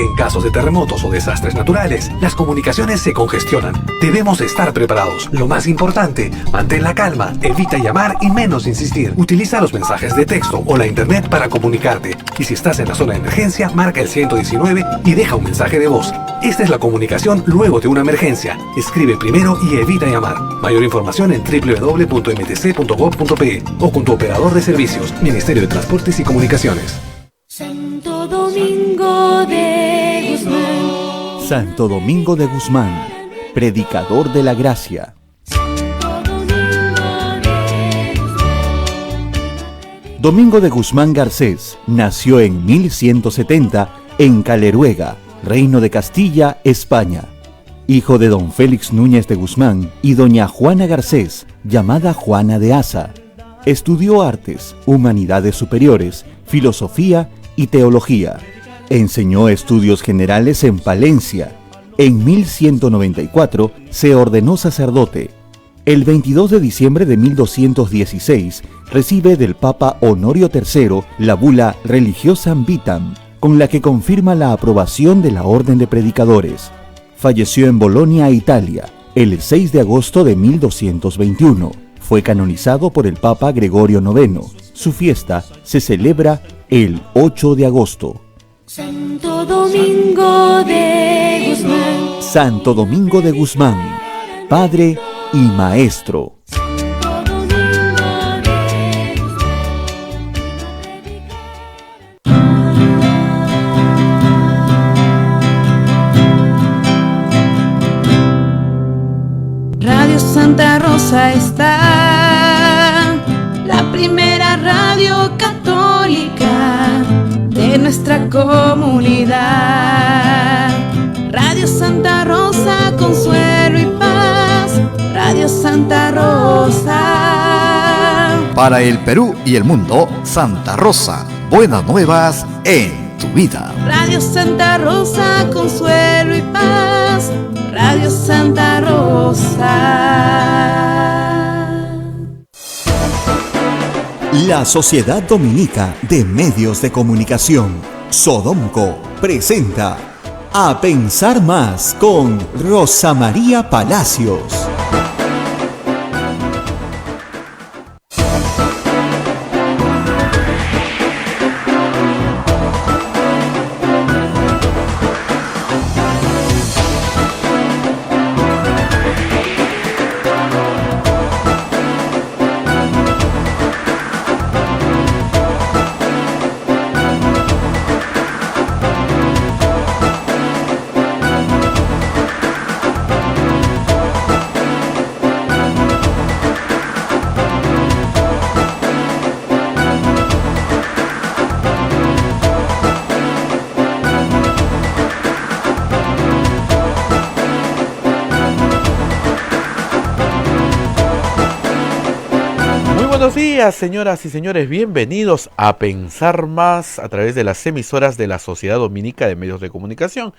porque en casos de terremotos o desastres naturales, las comunicaciones se congestionan. Debemos estar preparados. Lo más importante, mantén la calma, evita llamar y menos insistir. Utiliza los mensajes de texto o la internet para comunicarte. Y si estás en la zona de emergencia, marca el 119 y deja un mensaje de voz. Esta es la comunicación luego de una emergencia. Escribe primero y evita llamar. Mayor información en www.mtc.gov.pe o con tu operador de servicios, Ministerio de Transportes y Comunicaciones. Santo Domingo de Guzmán. Santo Domingo de Guzmán, predicador de la gracia. Domingo de Guzmán Garcés nació en 1170 en Caleruega, Reino de Castilla, España. Hijo de don Félix Núñez de Guzmán y doña Juana Garcés, llamada Juana de Asa. Estudió artes, humanidades superiores, filosofía y teología. Enseñó estudios generales en Palencia. En 1194 se ordenó sacerdote. El 22 de diciembre de 1216 recibe del Papa Honorio III la bula Religiosam Vitam, con la que confirma la aprobación de la Orden de Predicadores. Falleció en Bolonia, Italia, el 6 de agosto de 1221. Fue canonizado por el Papa Gregorio IX. Su fiesta se celebra el 8 de agosto. Santo Domingo de Guzmán. Santo Domingo de Guzmán, Padre y Maestro. Radio Santa Rosa está, la primera radio católica de nuestra comunidad. Radio Santa Rosa, consuelo y paz. Radio Santa Rosa. Para el Perú y el mundo, Santa Rosa, buenas nuevas en tu vida. Radio Santa Rosa, consuelo y paz. Radio Santa Rosa. La Sociedad Dominica de Medios de Comunicación, Sodomco, presenta A Pensar Más con Rosa María Palacios. Buenos días, señoras y señores, bienvenidos a Pensar Más a través de las emisoras de la Sociedad Dominica de Medios de Comunicación.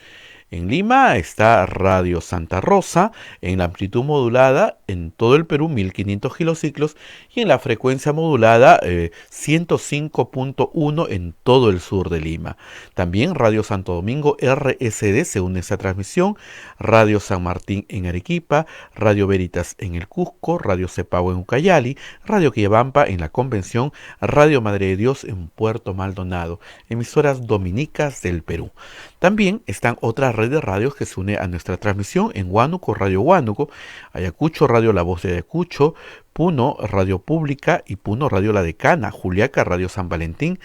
En Lima está Radio Santa Rosa, en la amplitud modulada en todo el Perú, 1500 kilociclos, y en la frecuencia modulada 105.1 en todo el sur de Lima. También Radio Santo Domingo RSD se une a esta transmisión, Radio San Martín en Arequipa, Radio Veritas en el Cusco, Radio Cepagua en Ucayali, Radio Quillabampa en la Convención, Radio Madre de Dios en Puerto Maldonado, emisoras dominicas del Perú. También están otras redes de radios que se une a nuestra transmisión en Huánuco, Radio Huánuco, Ayacucho, Radio La Voz de Ayacucho, Puno, Radio Pública y Puno, Radio La Decana, Juliaca, Radio San Valentín,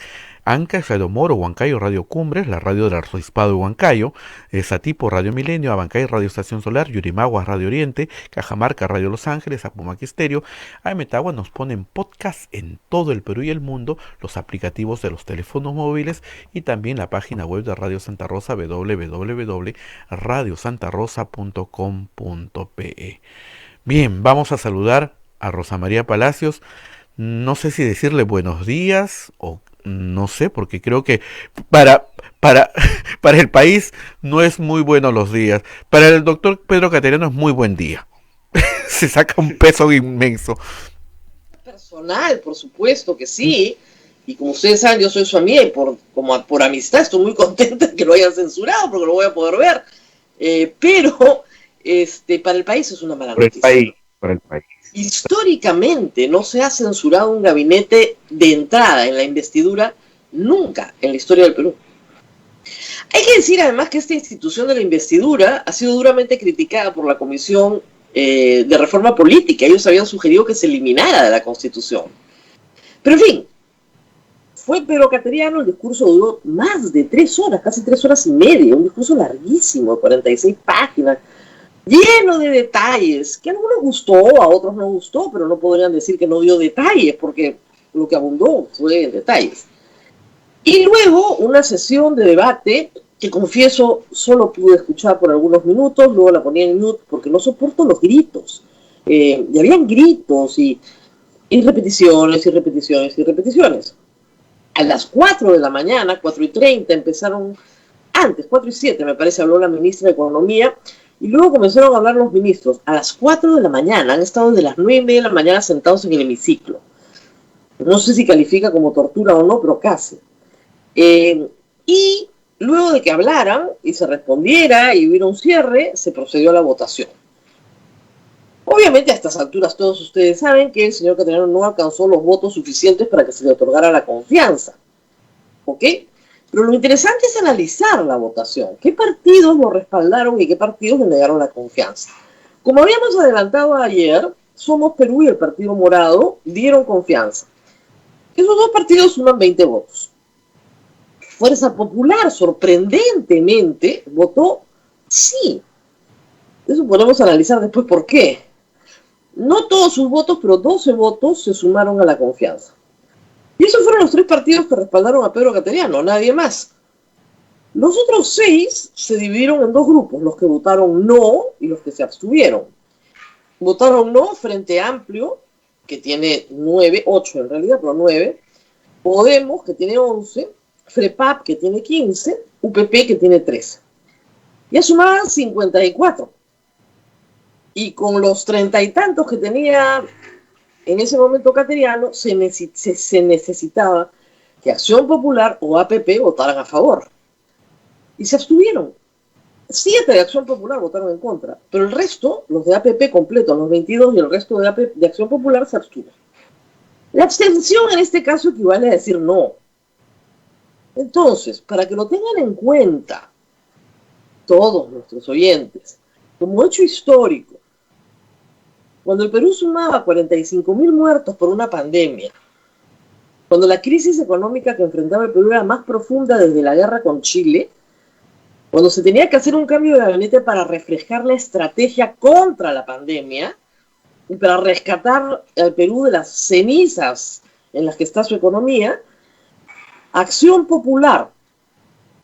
Ancash, Radio Moro, Huancayo, Radio Cumbres, la radio del Arzobispado de Huancayo, Satipo, Radio Milenio, Abancay, Radio Estación Solar, Yurimaguas, Radio Oriente, Cajamarca, Radio Los Ángeles, Apumaque Estéreo. Ametagua nos ponen podcast en todo el Perú y el mundo, los aplicativos de los teléfonos móviles y también la página web de Radio Santa Rosa, www.radiosantarosa.com.pe. Bien, vamos a saludar a Rosa María Palacios. No sé si decirle buenos días o no sé, porque creo que para el país no es muy bueno los días. Para el doctor Pedro Cateriano es muy buen día. Se saca un peso inmenso. Personal, por supuesto que sí. Y como ustedes saben, yo soy su amiga y por amistad estoy muy contenta de que lo hayan censurado porque lo voy a poder ver. Pero para el país es una mala noticia. Para el país. Históricamente no se ha censurado un gabinete de entrada en la investidura nunca en la historia del Perú. Hay que decir además que esta institución de la investidura ha sido duramente criticada por la Comisión de Reforma Política. Ellos habían sugerido que se eliminara de la Constitución. Pero en fin, fue Pedro Cateriano, el discurso duró más de 3 horas, casi 3 horas y media, un discurso larguísimo, de 46 páginas, lleno de detalles, que a algunos gustó, a otros no gustó, pero no podrían decir que no dio detalles, porque lo que abundó fue en detalles. Y luego una sesión de debate que, confieso, solo pude escuchar por algunos minutos, luego la ponía en mute porque no soporto los gritos. Y habían gritos y repeticiones y repeticiones y repeticiones. A las 4 de la mañana, 4:30, empezaron, antes, 4:07 me parece, habló la ministra de Economía, y luego comenzaron a hablar los ministros. A las 4 de la mañana, han estado desde las 9:30 de la mañana sentados en el hemiciclo. No sé si califica como tortura o no, pero casi. Y luego de que hablaran y se respondiera y hubiera un cierre, se procedió a la votación. Obviamente a estas alturas todos ustedes saben que el señor Cateriano no alcanzó los votos suficientes para que se le otorgara la confianza. ¿Ok? Pero lo interesante es analizar la votación. ¿Qué partidos lo respaldaron y qué partidos le negaron la confianza? Como habíamos adelantado ayer, Somos Perú y el Partido Morado dieron confianza. Esos dos partidos suman 20 votos. Fuerza Popular, sorprendentemente, votó sí. Eso podemos analizar después por qué. No todos sus votos, pero 12 votos se sumaron a la confianza. Y esos fueron los 3 partidos que respaldaron a Pedro Cateriano, nadie más. Los otros 6 se dividieron en 2 grupos, los que votaron no y los que se abstuvieron. Votaron no Frente Amplio, que tiene 9, 8 en realidad, pero 9. Podemos, que tiene 11. FREPAP, que tiene 15. UPP, que tiene 13. Ya sumaban 54. Y con los 30 y tantos que tenía en ese momento Cateriano, se necesitaba que Acción Popular o APP votaran a favor. Y se abstuvieron. 7 de Acción Popular votaron en contra, pero el resto, los de APP completos, los 22 y el resto de Acción Popular se abstuvieron. La abstención en este caso equivale a decir no. Entonces, para que lo tengan en cuenta todos nuestros oyentes, como hecho histórico, cuando el Perú sumaba 45.000 muertos por una pandemia, cuando la crisis económica que enfrentaba el Perú era más profunda desde la guerra con Chile, cuando se tenía que hacer un cambio de gabinete para refrescar la estrategia contra la pandemia y para rescatar al Perú de las cenizas en las que está su economía, Acción Popular,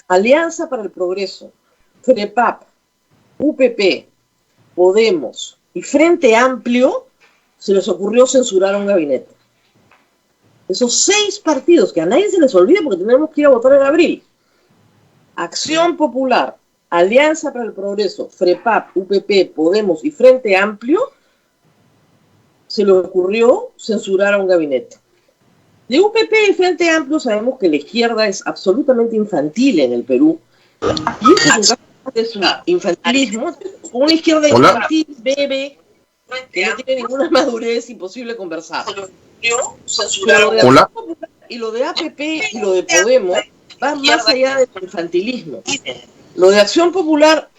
Alianza para el Progreso, FREPAP, UPP, Podemos y Frente Amplio, se les ocurrió censurar a un gabinete. Esos 6 partidos, que a nadie se les olvide porque tenemos que ir a votar en abril. Acción Popular, Alianza para el Progreso, FREPAP, UPP, Podemos y Frente Amplio, se les ocurrió censurar a un gabinete. De UPP y Frente Amplio sabemos que la izquierda es absolutamente infantil en el Perú. Y eso es un caso de su infantilismo. Una izquierda infantil, bebe, que no tiene ninguna madurez, imposible conversar. Hola. Y lo de APP y lo de Podemos va más allá del infantilismo. Lo de Acción Popular,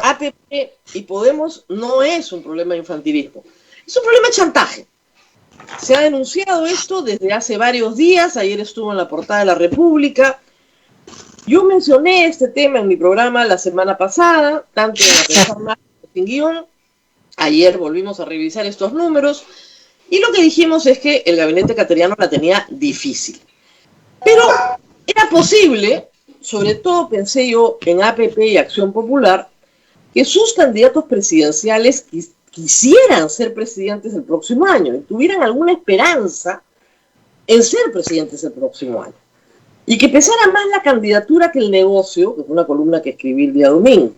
APP y Podemos no es un problema de infantilismo. Es un problema de chantaje. Se ha denunciado esto desde hace varios días. Ayer estuvo en la portada de La República. Yo mencioné este tema en mi programa la semana pasada, tanto en A Pensar Más como Sin Guión. Ayer volvimos a revisar estos números y lo que dijimos es que el gabinete cateriano la tenía difícil. Pero era posible, sobre todo pensé yo en APP y Acción Popular, que sus candidatos presidenciales quisieran ser presidentes el próximo año y tuvieran alguna esperanza en ser presidentes el próximo año. Y que pesara más la candidatura que el negocio, que es una columna que escribí el día domingo.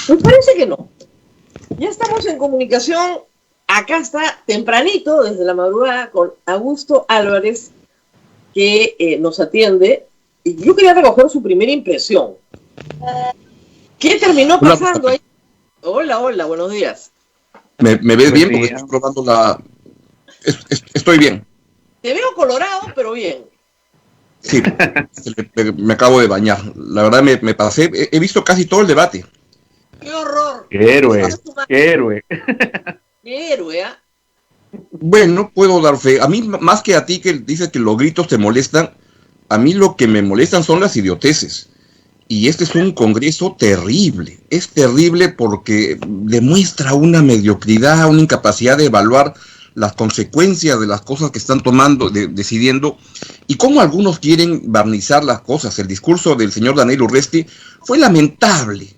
Pues parece que no. Ya estamos en comunicación, acá está tempranito, desde la madrugada, con Augusto Álvarez, que nos atiende. Y yo quería recoger su primera impresión. ¿Qué terminó pasando ahí? Hola, buenos días. ¿Me ves bien? Porque estoy probando la... Estoy bien. Te veo colorado, pero bien. Sí, me acabo de bañar. La verdad me pasé, he visto casi todo el debate. ¡Qué horror! ¡Qué héroe! ¡Qué héroe! ¡Qué héroe! Bueno, puedo dar fe. A mí, más que a ti que dices que los gritos te molestan, a mí lo que me molestan son las idioteces. Y este es un congreso terrible. Es terrible porque demuestra una mediocridad, una incapacidad de evaluar las consecuencias de las cosas que están tomando, decidiendo, y cómo algunos quieren barnizar las cosas. El discurso del señor Daniel Urresti fue lamentable,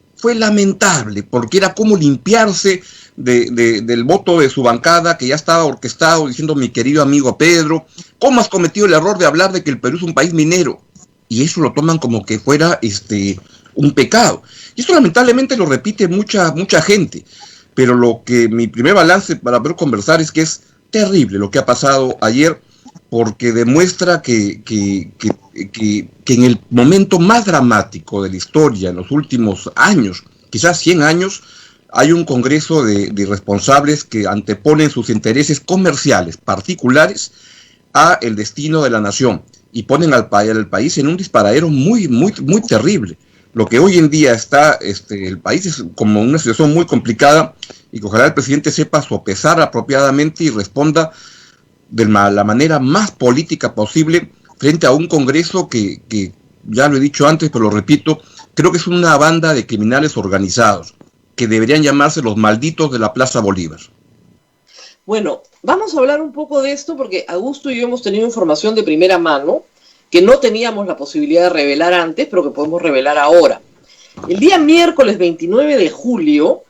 porque era como limpiarse del voto de su bancada, que ya estaba orquestado, diciendo: mi querido amigo Pedro, ¿cómo has cometido el error de hablar de que el Perú es un país minero? Y eso lo toman como que fuera un pecado. Y esto lamentablemente lo repite mucha gente. Pero lo que mi primer balance para poder conversar es que es terrible lo que ha pasado ayer, porque demuestra que en el momento más dramático de la historia, en los últimos años, quizás 100 años, hay un congreso de irresponsables que anteponen sus intereses comerciales particulares a el destino de la nación y ponen al país en un disparadero muy terrible. Lo que hoy en día está, el país es como una situación muy complicada, y que ojalá el presidente sepa sopesar apropiadamente y responda de la manera más política posible frente a un Congreso que ya lo he dicho antes, pero lo repito, creo que es una banda de criminales organizados, que deberían llamarse los malditos de la Plaza Bolívar. Bueno, vamos a hablar un poco de esto porque Augusto y yo hemos tenido información de primera mano que no teníamos la posibilidad de revelar antes, pero que podemos revelar ahora. El día miércoles 29 de julio,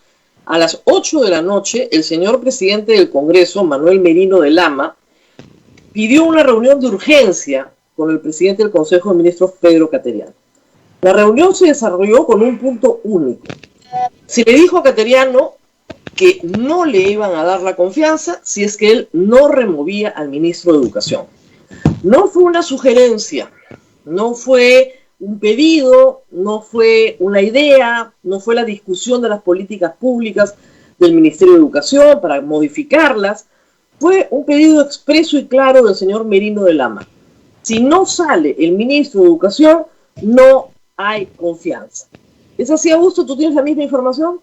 a las 8 de la noche, el señor presidente del Congreso, Manuel Merino de Lama, pidió una reunión de urgencia con el presidente del Consejo de Ministros, Pedro Cateriano. La reunión se desarrolló con un punto único. Se le dijo a Cateriano que no le iban a dar la confianza si es que él no removía al ministro de Educación. No fue una sugerencia, no fue un pedido, no fue una idea, no fue la discusión de las políticas públicas del Ministerio de Educación para modificarlas. Fue un pedido expreso y claro del señor Merino de Lama. Si no sale el ministro de Educación, no hay confianza. ¿Es así, Augusto? ¿Tú tienes la misma información?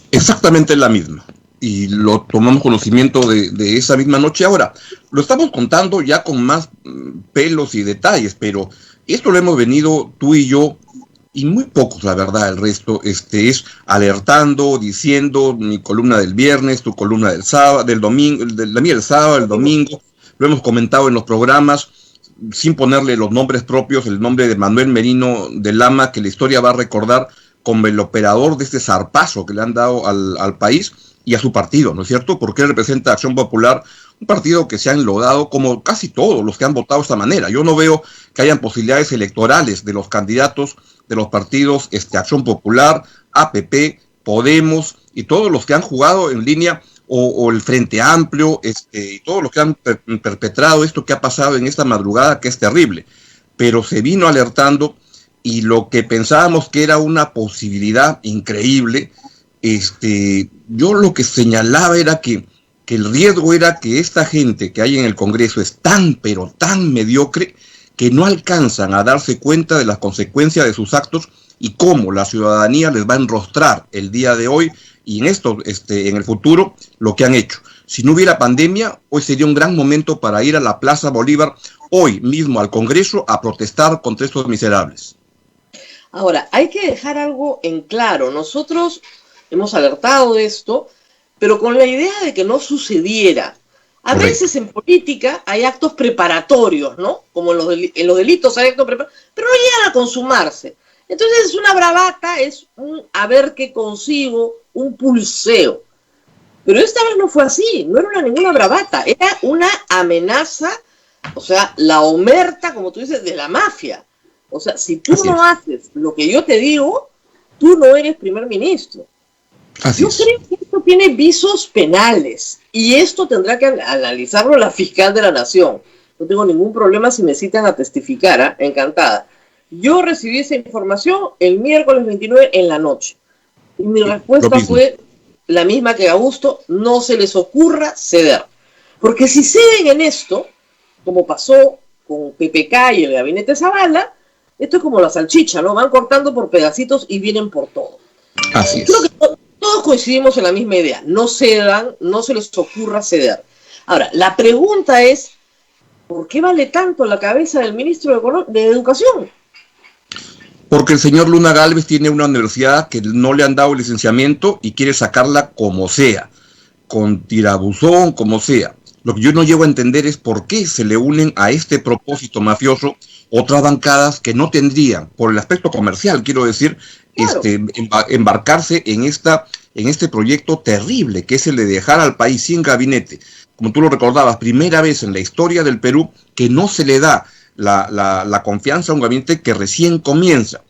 Exactamente la misma. Y lo tomamos conocimiento de esa misma noche. Ahora, lo estamos contando ya con más pelos y detalles, pero esto lo hemos venido tú y yo, y muy pocos, la verdad, el resto, es alertando, diciendo: mi columna del viernes, tu columna del sábado, del domingo, la mía del sábado, el domingo. Lo hemos comentado en los programas, sin ponerle los nombres propios, el nombre de Manuel Merino de Lama, que la historia va a recordar como el operador de este zarpazo que le han dado al país y a su partido, ¿no es cierto? Porque él representa a Acción Popular, un partido que se ha enlodado como casi todos los que han votado de esta manera. Yo no veo que hayan posibilidades electorales de los candidatos de los partidos Acción Popular, APP, Podemos y todos los que han jugado en línea, o el Frente Amplio, y todos los que han perpetrado esto que ha pasado en esta madrugada, que es terrible. Pero se vino alertando, y lo que pensábamos que era una posibilidad increíble, yo lo que señalaba era que el riesgo era que esta gente que hay en el Congreso es tan, pero tan mediocre, que no alcanzan a darse cuenta de las consecuencias de sus actos y cómo la ciudadanía les va a enrostrar el día de hoy y en el futuro lo que han hecho. Si no hubiera pandemia, hoy sería un gran momento para ir a la Plaza Bolívar, hoy mismo al Congreso, a protestar contra estos miserables. Ahora, hay que dejar algo en claro. Nosotros hemos alertado de esto, pero con la idea de que no sucediera. A veces en política hay actos preparatorios, ¿no? Como en los delitos hay actos preparatorios, pero no llegan a consumarse. Entonces es una bravata, es un a ver qué consigo, un pulseo. Pero esta vez no fue así, no era ninguna bravata, era una amenaza, o sea, la omerta, como tú dices, de la mafia. O sea, si tú no haces lo que yo te digo, tú no eres primer ministro. Yo creo que esto tiene visos penales y esto tendrá que analizarlo la fiscal de la Nación. no tengo ningún problema si me citan a testificar, ¿ah? Encantada. Yo recibí esa información el miércoles 29 en la noche. Y mi respuesta fue la misma que Augusto: no se les ocurra ceder. Porque si ceden en esto, como pasó con PPK y el gabinete Zavala, esto es como la salchicha, ¿no? Van cortando por pedacitos y vienen por todo. Así es. Creo que todos coincidimos en la misma idea. No cedan, no se les ocurra ceder. Ahora, la pregunta es, ¿por qué vale tanto la cabeza del ministro de Educación? Porque el señor Luna Gálvez tiene una universidad que no le han dado licenciamiento y quiere sacarla como sea, con tirabuzón, como sea. Lo que yo no llego a entender es por qué se le unen a este propósito mafioso otras bancadas que no tendrían, por el aspecto comercial, quiero decir, claro, embarcarse en este proyecto terrible, que es el de dejar al país sin gabinete. Como tú lo recordabas, primera vez en la historia del Perú que no se le da la confianza a un gabinete que recién comienza.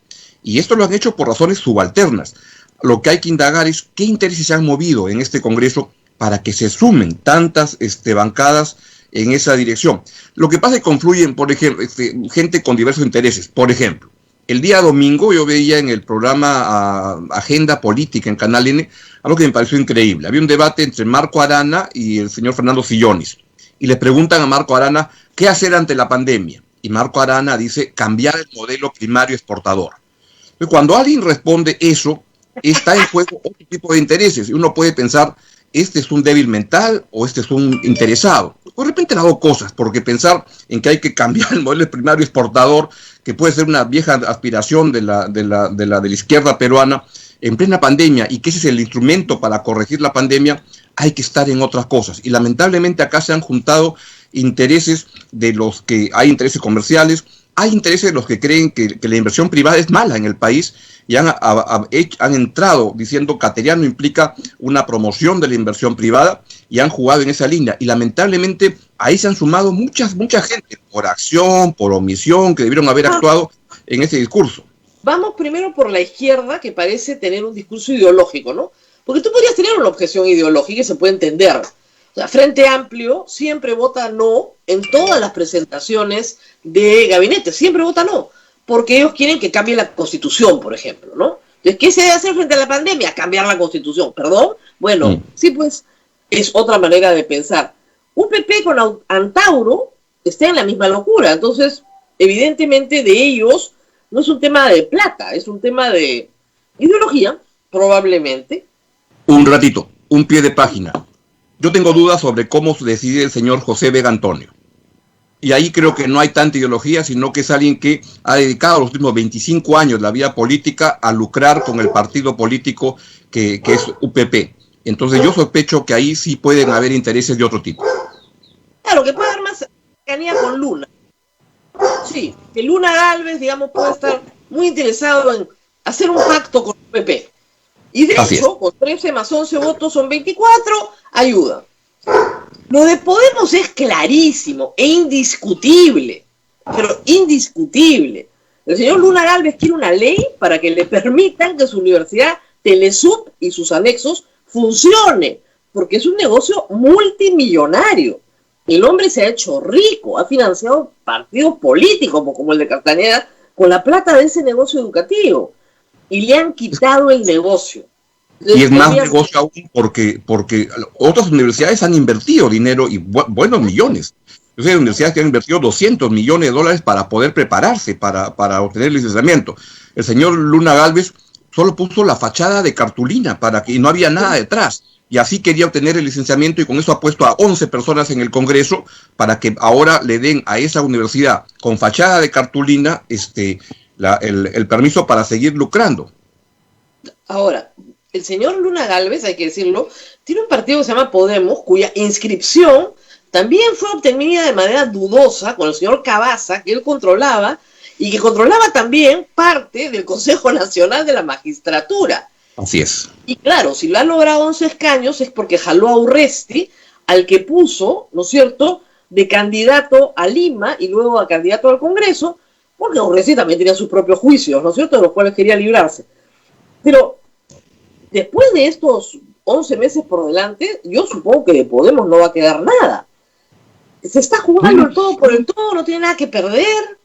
Y esto lo han hecho por razones subalternas. Lo que hay que indagar es qué intereses se han movido en este Congreso para que se sumen tantas bancadas en esa dirección. Lo que pasa es que confluyen, por ejemplo, gente con diversos intereses. Por ejemplo, el día domingo yo veía en el programa Agenda Política en Canal N algo que me pareció increíble. Había un debate entre Marco Arana y el señor Fernando Sillones. Y le preguntan a Marco Arana qué hacer ante la pandemia. Y Marco Arana dice cambiar el modelo primario exportador. Entonces, cuando alguien responde eso, está en juego otro tipo de intereses. Y uno puede pensar, ¿este es un débil mental o este es un interesado? De repente las dos cosas, porque pensar en que hay que cambiar el modelo primario exportador, que puede ser una vieja aspiración de la izquierda peruana, en plena pandemia, y que ese es el instrumento para corregir la pandemia, hay que estar en otras cosas. Y lamentablemente acá se han juntado intereses de los que hay intereses comerciales, hay intereses de los que creen que la inversión privada es mala en el país y han entrado diciendo que Cateriano implica una promoción de la inversión privada y han jugado en esa línea. Y lamentablemente ahí se han sumado mucha gente, por acción, por omisión, que debieron haber actuado en ese discurso. Vamos primero por la izquierda, que parece tener un discurso ideológico, ¿no? Porque tú podrías tener una objeción ideológica y se puede entender. O sea, Frente Amplio siempre vota no en todas las presentaciones de gabinete, siempre vota no, porque ellos quieren que cambie la Constitución, por ejemplo, ¿no? Entonces, ¿qué se debe hacer frente a la pandemia? Cambiar la Constitución, ¿perdón? Bueno, sí, pues es otra manera de pensar. UPP con Antauro está en la misma locura, entonces, evidentemente de ellos no es un tema de plata, es un tema de ideología, probablemente. Un ratito, un pie de página. Yo tengo dudas sobre cómo decide el señor José Vega Antonio. Y ahí creo que no hay tanta ideología, sino que es alguien que ha dedicado los últimos 25 años de la vida política a lucrar con el partido político que es UPP. Entonces yo sospecho que ahí sí pueden haber intereses de otro tipo. Claro, que puede haber más cercanía con Luna. Sí, que Luna Gálvez, digamos, puede estar muy interesado en hacer un pacto con UPP. Y de hecho, con 13 más 11 votos son 24, ayuda. Lo de Podemos es clarísimo e indiscutible, pero indiscutible. El señor Luna Gálvez quiere una ley para que le permitan que su universidad Telesub y sus anexos funcione, porque es un negocio multimillonario. El hombre se ha hecho rico, ha financiado partidos políticos como el de Castañeda con la plata de ese negocio educativo. Y le han quitado el negocio. Y es más negocio aún porque otras universidades han invertido dinero y buenos millones. Hay universidades que han invertido $200 millones para poder prepararse para obtener el licenciamiento. El señor Luna Gálvez solo puso la fachada de cartulina y no había nada detrás. Y así quería obtener el licenciamiento y con eso ha puesto a 11 personas en el Congreso para que ahora le den a esa universidad con fachada de cartulina el permiso para seguir lucrando. Ahora, el señor Luna Gálvez, hay que decirlo, tiene un partido que se llama Podemos, cuya inscripción también fue obtenida de manera dudosa con el señor Cabaza, que él controlaba, y que controlaba también parte del Consejo Nacional de la Magistratura. Así es. Y claro, si lo ha logrado 11 escaños es porque jaló a Urresti, al que puso, ¿no es cierto?, de candidato a Lima y luego a candidato al Congreso, porque Urresti también tenía sus propios juicios, ¿no es cierto?, de los cuales quería librarse. Pero después de estos 11 meses por delante, yo supongo que de Podemos no va a quedar nada. Se está jugando el todo por el todo, no tiene nada que perder.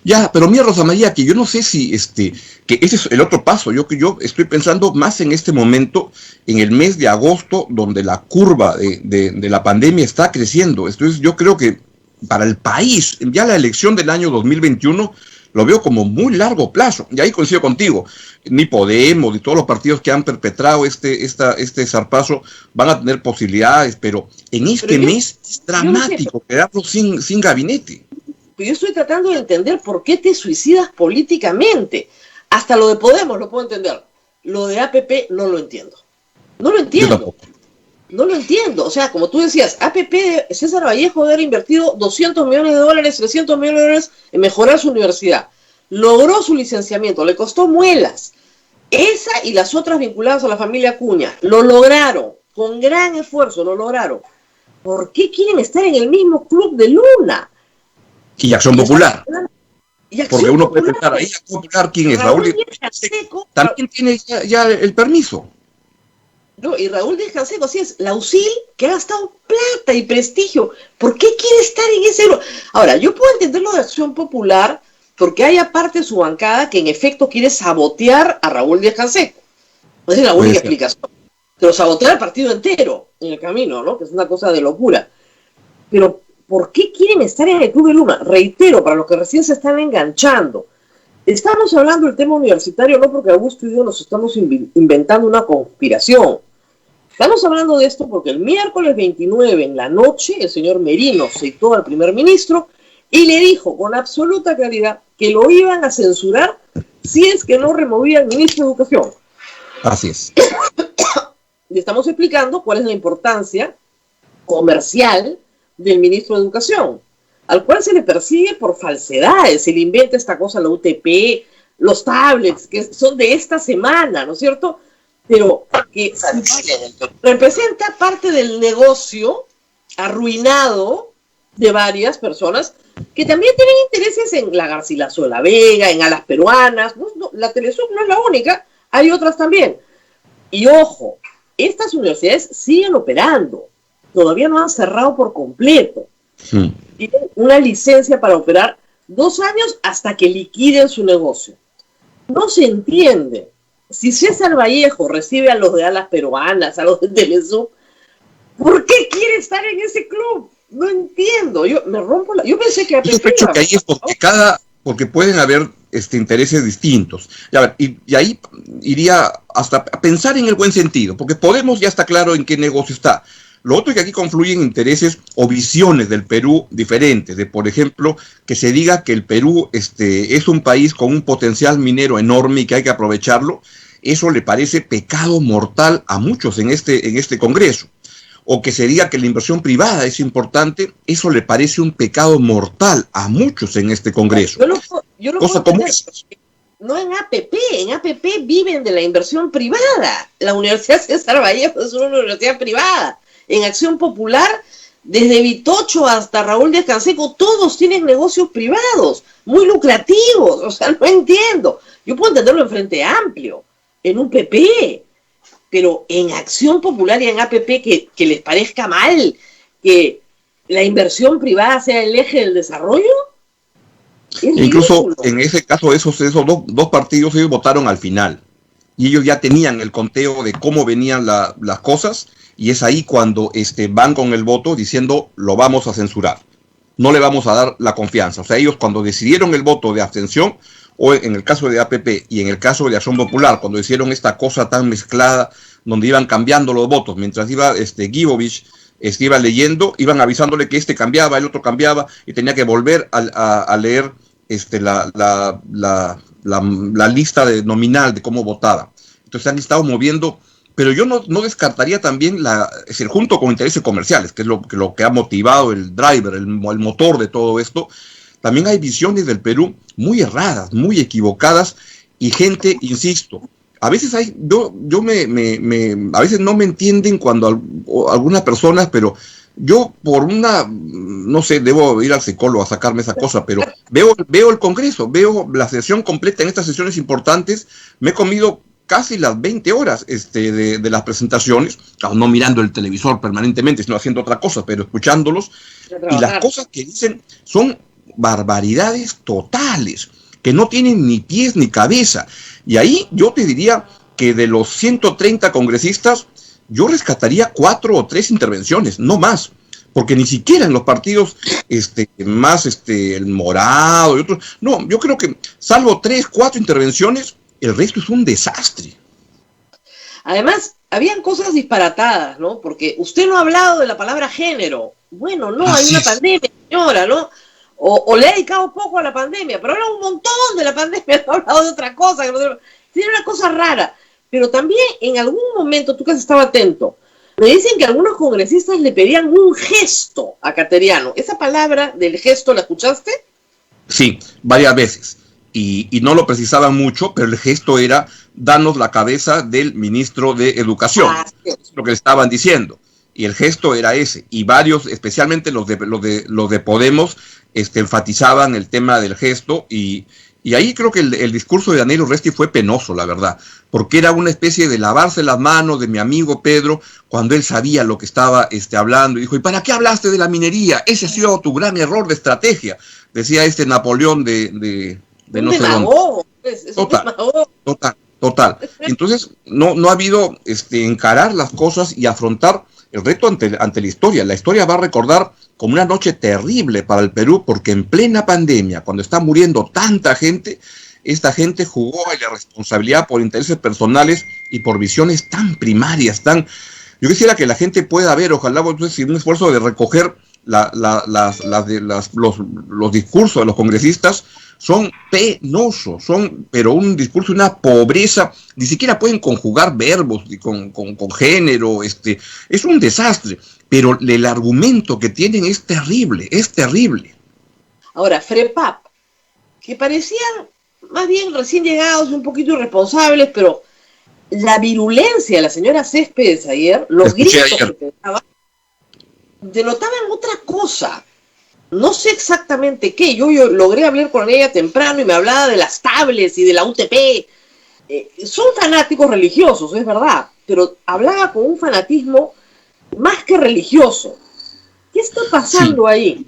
Ya, pero mira, Rosa María, que yo no sé si que ese es el otro paso. Yo estoy pensando más en este momento, en el mes de agosto, donde la curva de la pandemia está creciendo. Entonces yo creo que para el país, ya la elección del año 2021 lo veo como muy largo plazo. Y ahí coincido contigo. Ni Podemos, ni todos los partidos que han perpetrado este zarpazo van a tener posibilidades, pero en este mes es dramático quedarlo sin gabinete. Yo estoy tratando de entender por qué te suicidas políticamente. Hasta lo de Podemos lo puedo entender. Lo de APP no lo entiendo. No lo entiendo. No lo entiendo. O sea, como tú decías, APP, César Vallejo debe haber invertido $200 millones, 300 millones en mejorar su universidad. Logró su licenciamiento, le costó muelas. Esa y las otras vinculadas a la familia Acuña lo lograron. Con gran esfuerzo lo lograron. ¿Por qué quieren estar en el mismo club de Luna? Y Acción Popular. Porque uno puede pensar, ahí Acción Popular, ¿quién es? Raúl Díaz Canseco también tiene ya el permiso. No, y Raúl Díaz Canseco, así es, la UCIL, que ha gastado plata y prestigio. ¿Por qué quiere estar en ese grupo? Ahora, yo puedo entender lo de Acción Popular, porque hay aparte de su bancada que en efecto quiere sabotear a Raúl Díaz Canseco. Esa es la única explicación. Pero sabotear al partido entero en el camino, ¿no? Que es una cosa de locura. Pero ¿por qué quieren estar en el Club de Luna? Reitero, para los que recién se están enganchando, estamos hablando del tema universitario no porque Augusto y yo nos estamos inventando una conspiración. Estamos hablando de esto porque el miércoles 29 en la noche el señor Merino citó al primer ministro y le dijo con absoluta claridad que lo iban a censurar si es que no removía al ministro de Educación. Así es. Le estamos explicando cuál es la importancia comercial del ministro de Educación, al cual se le persigue por falsedades. Se le inventa esta cosa, la UTP, los tablets, que son de esta semana, ¿no es cierto? Pero que representa parte del negocio arruinado de varias personas que también tienen intereses en la Garcilaso de la Vega, en Alas Peruanas. La Telesub no es la única, hay otras también. Y ojo, estas universidades siguen operando. Todavía no han cerrado por completo. Tienen una licencia para operar 2 años hasta que liquiden su negocio. No se entiende. Si César Vallejo recibe a los de Alas Peruanas, a los de Telesub, ¿por qué quiere estar en ese club? No entiendo. Yo pensé que... Yo sospecho que ahí es porque pueden haber intereses distintos. Y ahí iría hasta a pensar en el buen sentido, porque Podemos ya está claro en qué negocio está. Lo otro es que aquí confluyen intereses o visiones del Perú diferentes, de por ejemplo, que se diga que el Perú es un país con un potencial minero enorme y que hay que aprovecharlo. Eso le parece pecado mortal a muchos en este Congreso. O que se diga que la inversión privada es importante, eso le parece un pecado mortal a muchos en este Congreso. Yo lo cosa como esa. No en APP viven de la inversión privada. La Universidad César Vallejo es una universidad privada. En Acción Popular, desde Vitocho hasta Raúl Díaz Canseco, todos tienen negocios privados, muy lucrativos. O sea, no entiendo. Yo puedo entenderlo en Frente Amplio, en un PP, pero en Acción Popular y en APP que les parezca mal que la inversión privada sea el eje del desarrollo. Incluso en ese caso, esos dos partidos ellos votaron al final. Y ellos ya tenían el conteo de cómo venían las cosas. Y es ahí cuando van con el voto diciendo lo vamos a censurar, no le vamos a dar la confianza. O sea, ellos cuando decidieron el voto de abstención, o en el caso de APP y en el caso de Acción Popular, cuando hicieron esta cosa tan mezclada, donde iban cambiando los votos, mientras iba Guibovich iba leyendo, iban avisándole que cambiaba, el otro cambiaba, y tenía que volver a leer la lista nominal de cómo votaba. Entonces han estado moviendo. Pero yo no descartaría también junto con intereses comerciales, que es lo que ha motivado el driver, el motor de todo esto. También hay visiones del Perú muy erradas, muy equivocadas, y gente, insisto, a veces a veces no me entienden cuando algunas personas, pero yo no sé, debo ir al psicólogo a sacarme esa cosa, pero veo el Congreso, veo la sesión completa en estas sesiones importantes, me he comido casi las 20 horas de las presentaciones, claro, no mirando el televisor permanentemente, sino haciendo otra cosa, pero escuchándolos, y las cosas que dicen son barbaridades totales, que no tienen ni pies ni cabeza. Y ahí yo te diría que de los 130 congresistas, yo rescataría 4 o 3 intervenciones, no más, porque ni siquiera en los partidos más el Morado y otros, no, yo creo que salvo 3, 4 intervenciones, el resto es un desastre. Además, habían cosas disparatadas, ¿no? Porque usted no ha hablado de la palabra género. Bueno, no, hay una pandemia, señora, ¿no? O le ha dedicado poco a la pandemia, pero habla un montón de la pandemia, no ha hablado de otra cosa. Tiene una cosa rara. Pero también en algún momento, tú que has estado atento, me dicen que algunos congresistas le pedían un gesto a Cateriano. ¿Esa palabra del gesto la escuchaste? Sí, varias veces. Y no lo precisaban mucho, pero el gesto era danos la cabeza del ministro de Educación. Sí. Es lo que le estaban diciendo. Y el gesto era ese. Y varios, especialmente los de Podemos, enfatizaban el tema del gesto. Y ahí creo que el discurso de Daniel Urresti fue penoso, la verdad. Porque era una especie de lavarse las manos de mi amigo Pedro cuando él sabía lo que estaba hablando. Y dijo, ¿y para qué hablaste de la minería? Ese ha sido tu gran error de estrategia. Decía Napoleón de no sé dónde. Total. Entonces, no ha habido encarar las cosas y afrontar el reto ante la historia. La historia va a recordar como una noche terrible para el Perú, porque en plena pandemia, cuando está muriendo tanta gente, esta gente jugó a la responsabilidad por intereses personales y por visiones tan primarias, Yo quisiera que la gente pueda ver, ojalá, sin un esfuerzo de recoger los discursos de los congresistas, son penosos, pero un discurso, una pobreza, ni siquiera pueden conjugar verbos con género, es un desastre, pero el argumento que tienen es terrible. Ahora, FREPAP, que parecían más bien recién llegados, un poquito irresponsables, pero la virulencia de la señora Céspedes ayer, los gritos que pensaban, denotaban otra cosa. No sé exactamente qué. Yo logré hablar con ella temprano y me hablaba de las tablets y de la UTP. Son fanáticos religiosos, es verdad, pero hablaba con un fanatismo más que religioso. ¿Qué está pasando ahí?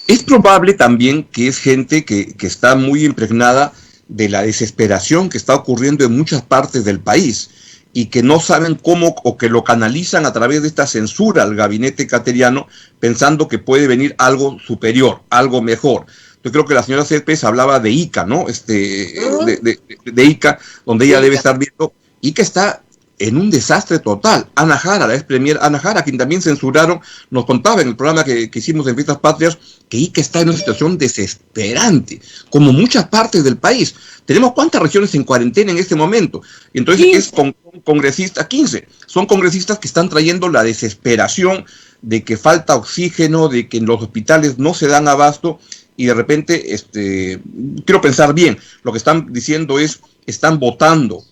Es probable también que es gente que está muy impregnada de la desesperación que está ocurriendo en muchas partes del país y que no saben cómo, o que lo canalizan a través de esta censura al gabinete cateriano, pensando que puede venir algo superior, algo mejor. Yo creo que la señora Céspedes hablaba de Ica, ¿no? De Ica, donde ella debe estar viendo. Ica está en un desastre total. Ana Jara, la ex premier Ana Jara, quien también censuraron, nos contaba en el programa que hicimos en Fiestas Patrias, que Ica está en una situación desesperante, como muchas partes del país. Tenemos ¿cuántas regiones en cuarentena en este momento? Y entonces 15. Es con congresistas, 15, son congresistas que están trayendo la desesperación de que falta oxígeno, de que en los hospitales no se dan abasto, y de repente, quiero pensar bien, lo que están diciendo es, están votando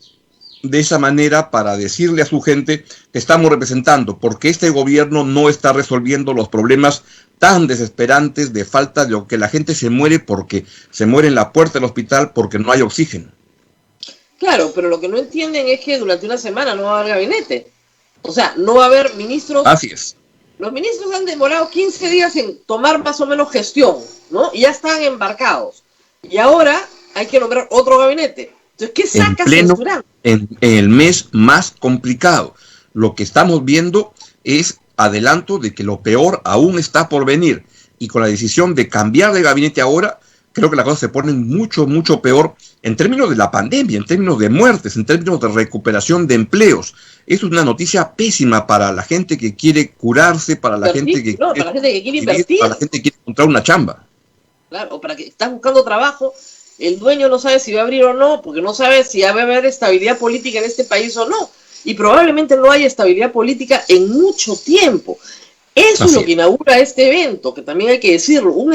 de esa manera para decirle a su gente que estamos representando, porque este gobierno no está resolviendo los problemas tan desesperantes de falta de lo que la gente se muere porque se muere en la puerta del hospital porque no hay oxígeno. Claro, pero lo que no entienden es que durante una semana no va a haber gabinete. O sea, no va a haber ministros. Así es. Los ministros han demorado 15 días en tomar más o menos gestión, ¿no? Y ya están embarcados. Y ahora hay que nombrar otro gabinete. Entonces, ¿qué saca censurando? En el mes más complicado. Lo que estamos viendo es adelanto de que lo peor aún está por venir. Y con la decisión de cambiar de gabinete ahora, creo que las cosas se ponen mucho, mucho peor en términos de la pandemia, en términos de muertes, en términos de recuperación de empleos. Eso es una noticia pésima para la gente que quiere curarse, para la gente que quiere invertir, para la gente que quiere encontrar una chamba. Claro, o para que está buscando trabajo, el dueño no sabe si va a abrir o no, porque no sabe si va a haber estabilidad política en este país o no. Y probablemente no haya estabilidad política en mucho tiempo. Eso es lo que inaugura este evento, que también hay que decirlo. Un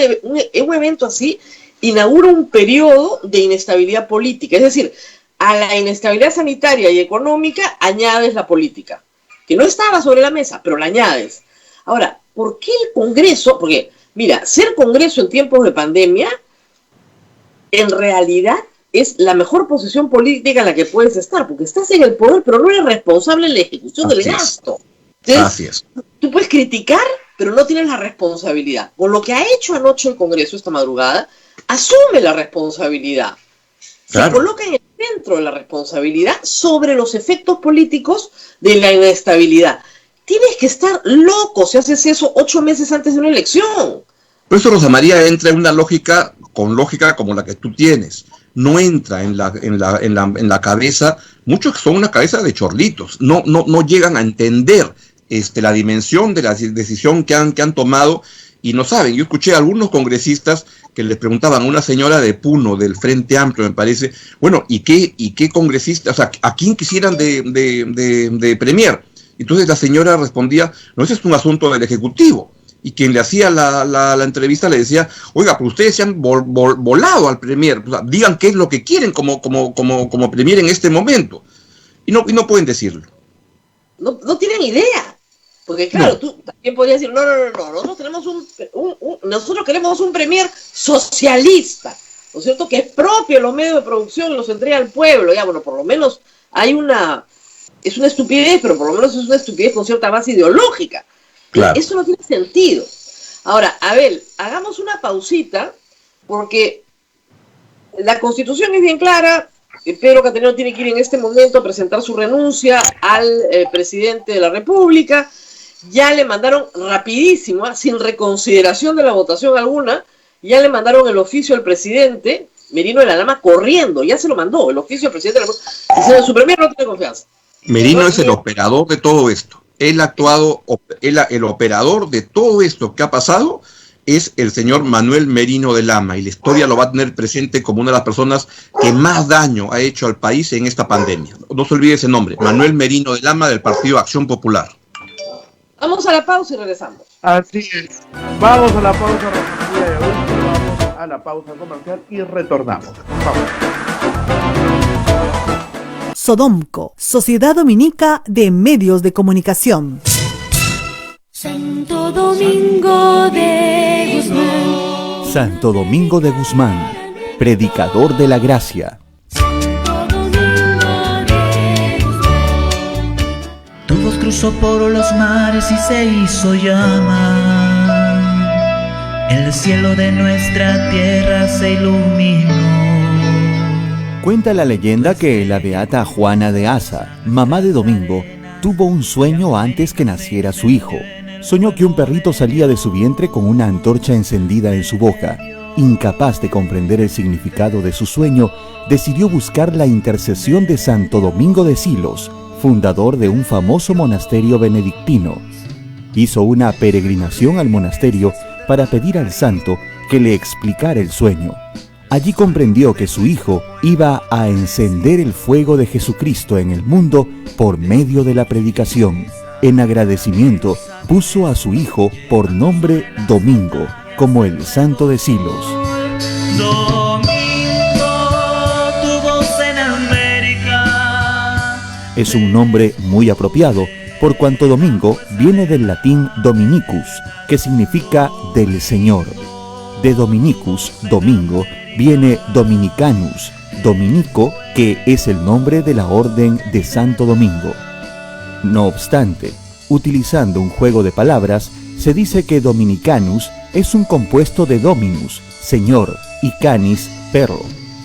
evento así inaugura un periodo de inestabilidad política. Es decir, a la inestabilidad sanitaria y económica añades la política, que no estaba sobre la mesa, pero la añades. Ahora, ¿por qué el Congreso? Porque, mira, ser Congreso en tiempos de pandemia, en realidad es la mejor posición política en la que puedes estar, porque estás en el poder, pero no eres responsable en la ejecución del gasto. Entonces, Así es. tú puedes criticar, pero no tienes la responsabilidad. Con lo que ha hecho anoche el Congreso esta madrugada, asume la responsabilidad. Claro. Se coloca en el centro de la responsabilidad sobre los efectos políticos de la inestabilidad. Tienes que estar loco si haces eso 8 meses antes de una elección. Por eso Rosa María entra en una lógica como la que tú tienes. No entra en la cabeza, muchos son una cabeza de chorlitos, no llegan a entender la dimensión de la decisión que han tomado y no saben. Yo escuché a algunos congresistas que les preguntaban a una señora de Puno, del Frente Amplio, me parece, bueno, ¿y qué congresista, o sea, a quién quisieran de premier? Entonces la señora respondía, no, ese es un asunto del Ejecutivo. Y quien le hacía la entrevista le decía, oiga, pero ustedes se han volado al premier, o sea, digan qué es lo que quieren como premier en este momento. Y no pueden decirlo. No tienen idea. Porque claro, tú también podrías decir, no, nosotros queremos un premier socialista, ¿no es cierto? Que es propio de los medios de producción y los entrega al pueblo. Ya, bueno, por lo menos es una estupidez, pero por lo menos es una estupidez con cierta base ideológica. Claro. Eso no tiene sentido. Ahora, Abel, hagamos una pausita, porque la Constitución es bien clara. Pedro Cateriano tiene que ir en este momento a presentar su renuncia al presidente de la República. Ya le mandaron rapidísimo, sin reconsideración de la votación alguna, ya le mandaron el oficio al presidente Merino de la Lama corriendo, ya se lo mandó, el oficio al presidente de la República, diciendo, su premier no tiene confianza. Merino es el operador de todo esto. El operador de todo esto que ha pasado es el señor Manuel Merino de Lama, y la historia lo va a tener presente como una de las personas que más daño ha hecho al país en esta pandemia. No se olvide ese nombre, Manuel Merino de Lama, del Partido Acción Popular. Vamos a la pausa y regresamos. Así es. Vamos a la pausa, vamos a la pausa comercial y retornamos. Vamos. Sodomco, Sociedad Dominica de Medios de Comunicación. Santo Domingo de Guzmán. Santo Domingo de Guzmán, predicador de la gracia. Tu voz cruzó por los mares y se hizo llama. El cielo de nuestra tierra se iluminó. Cuenta la leyenda que la beata Juana de Asa, mamá de Domingo, tuvo un sueño antes que naciera su hijo. Soñó que un perrito salía de su vientre con una antorcha encendida en su boca. Incapaz de comprender el significado de su sueño, decidió buscar la intercesión de Santo Domingo de Silos, fundador de un famoso monasterio benedictino. Hizo una peregrinación al monasterio para pedir al santo que le explicara el sueño. Allí comprendió que su hijo iba a encender el fuego de Jesucristo en el mundo por medio de la predicación. En agradecimiento, puso a su hijo por nombre Domingo, como el santo de Silos. Domingo, tu voz en América. Es un nombre muy apropiado, por cuanto Domingo viene del latín Dominicus, que significa del Señor. De Dominicus, domingo, viene Dominicanus, dominico, que es el nombre de la orden de Santo Domingo. No obstante, utilizando un juego de palabras, se dice que Dominicanus es un compuesto de Dominus, Señor, y Canis, perro,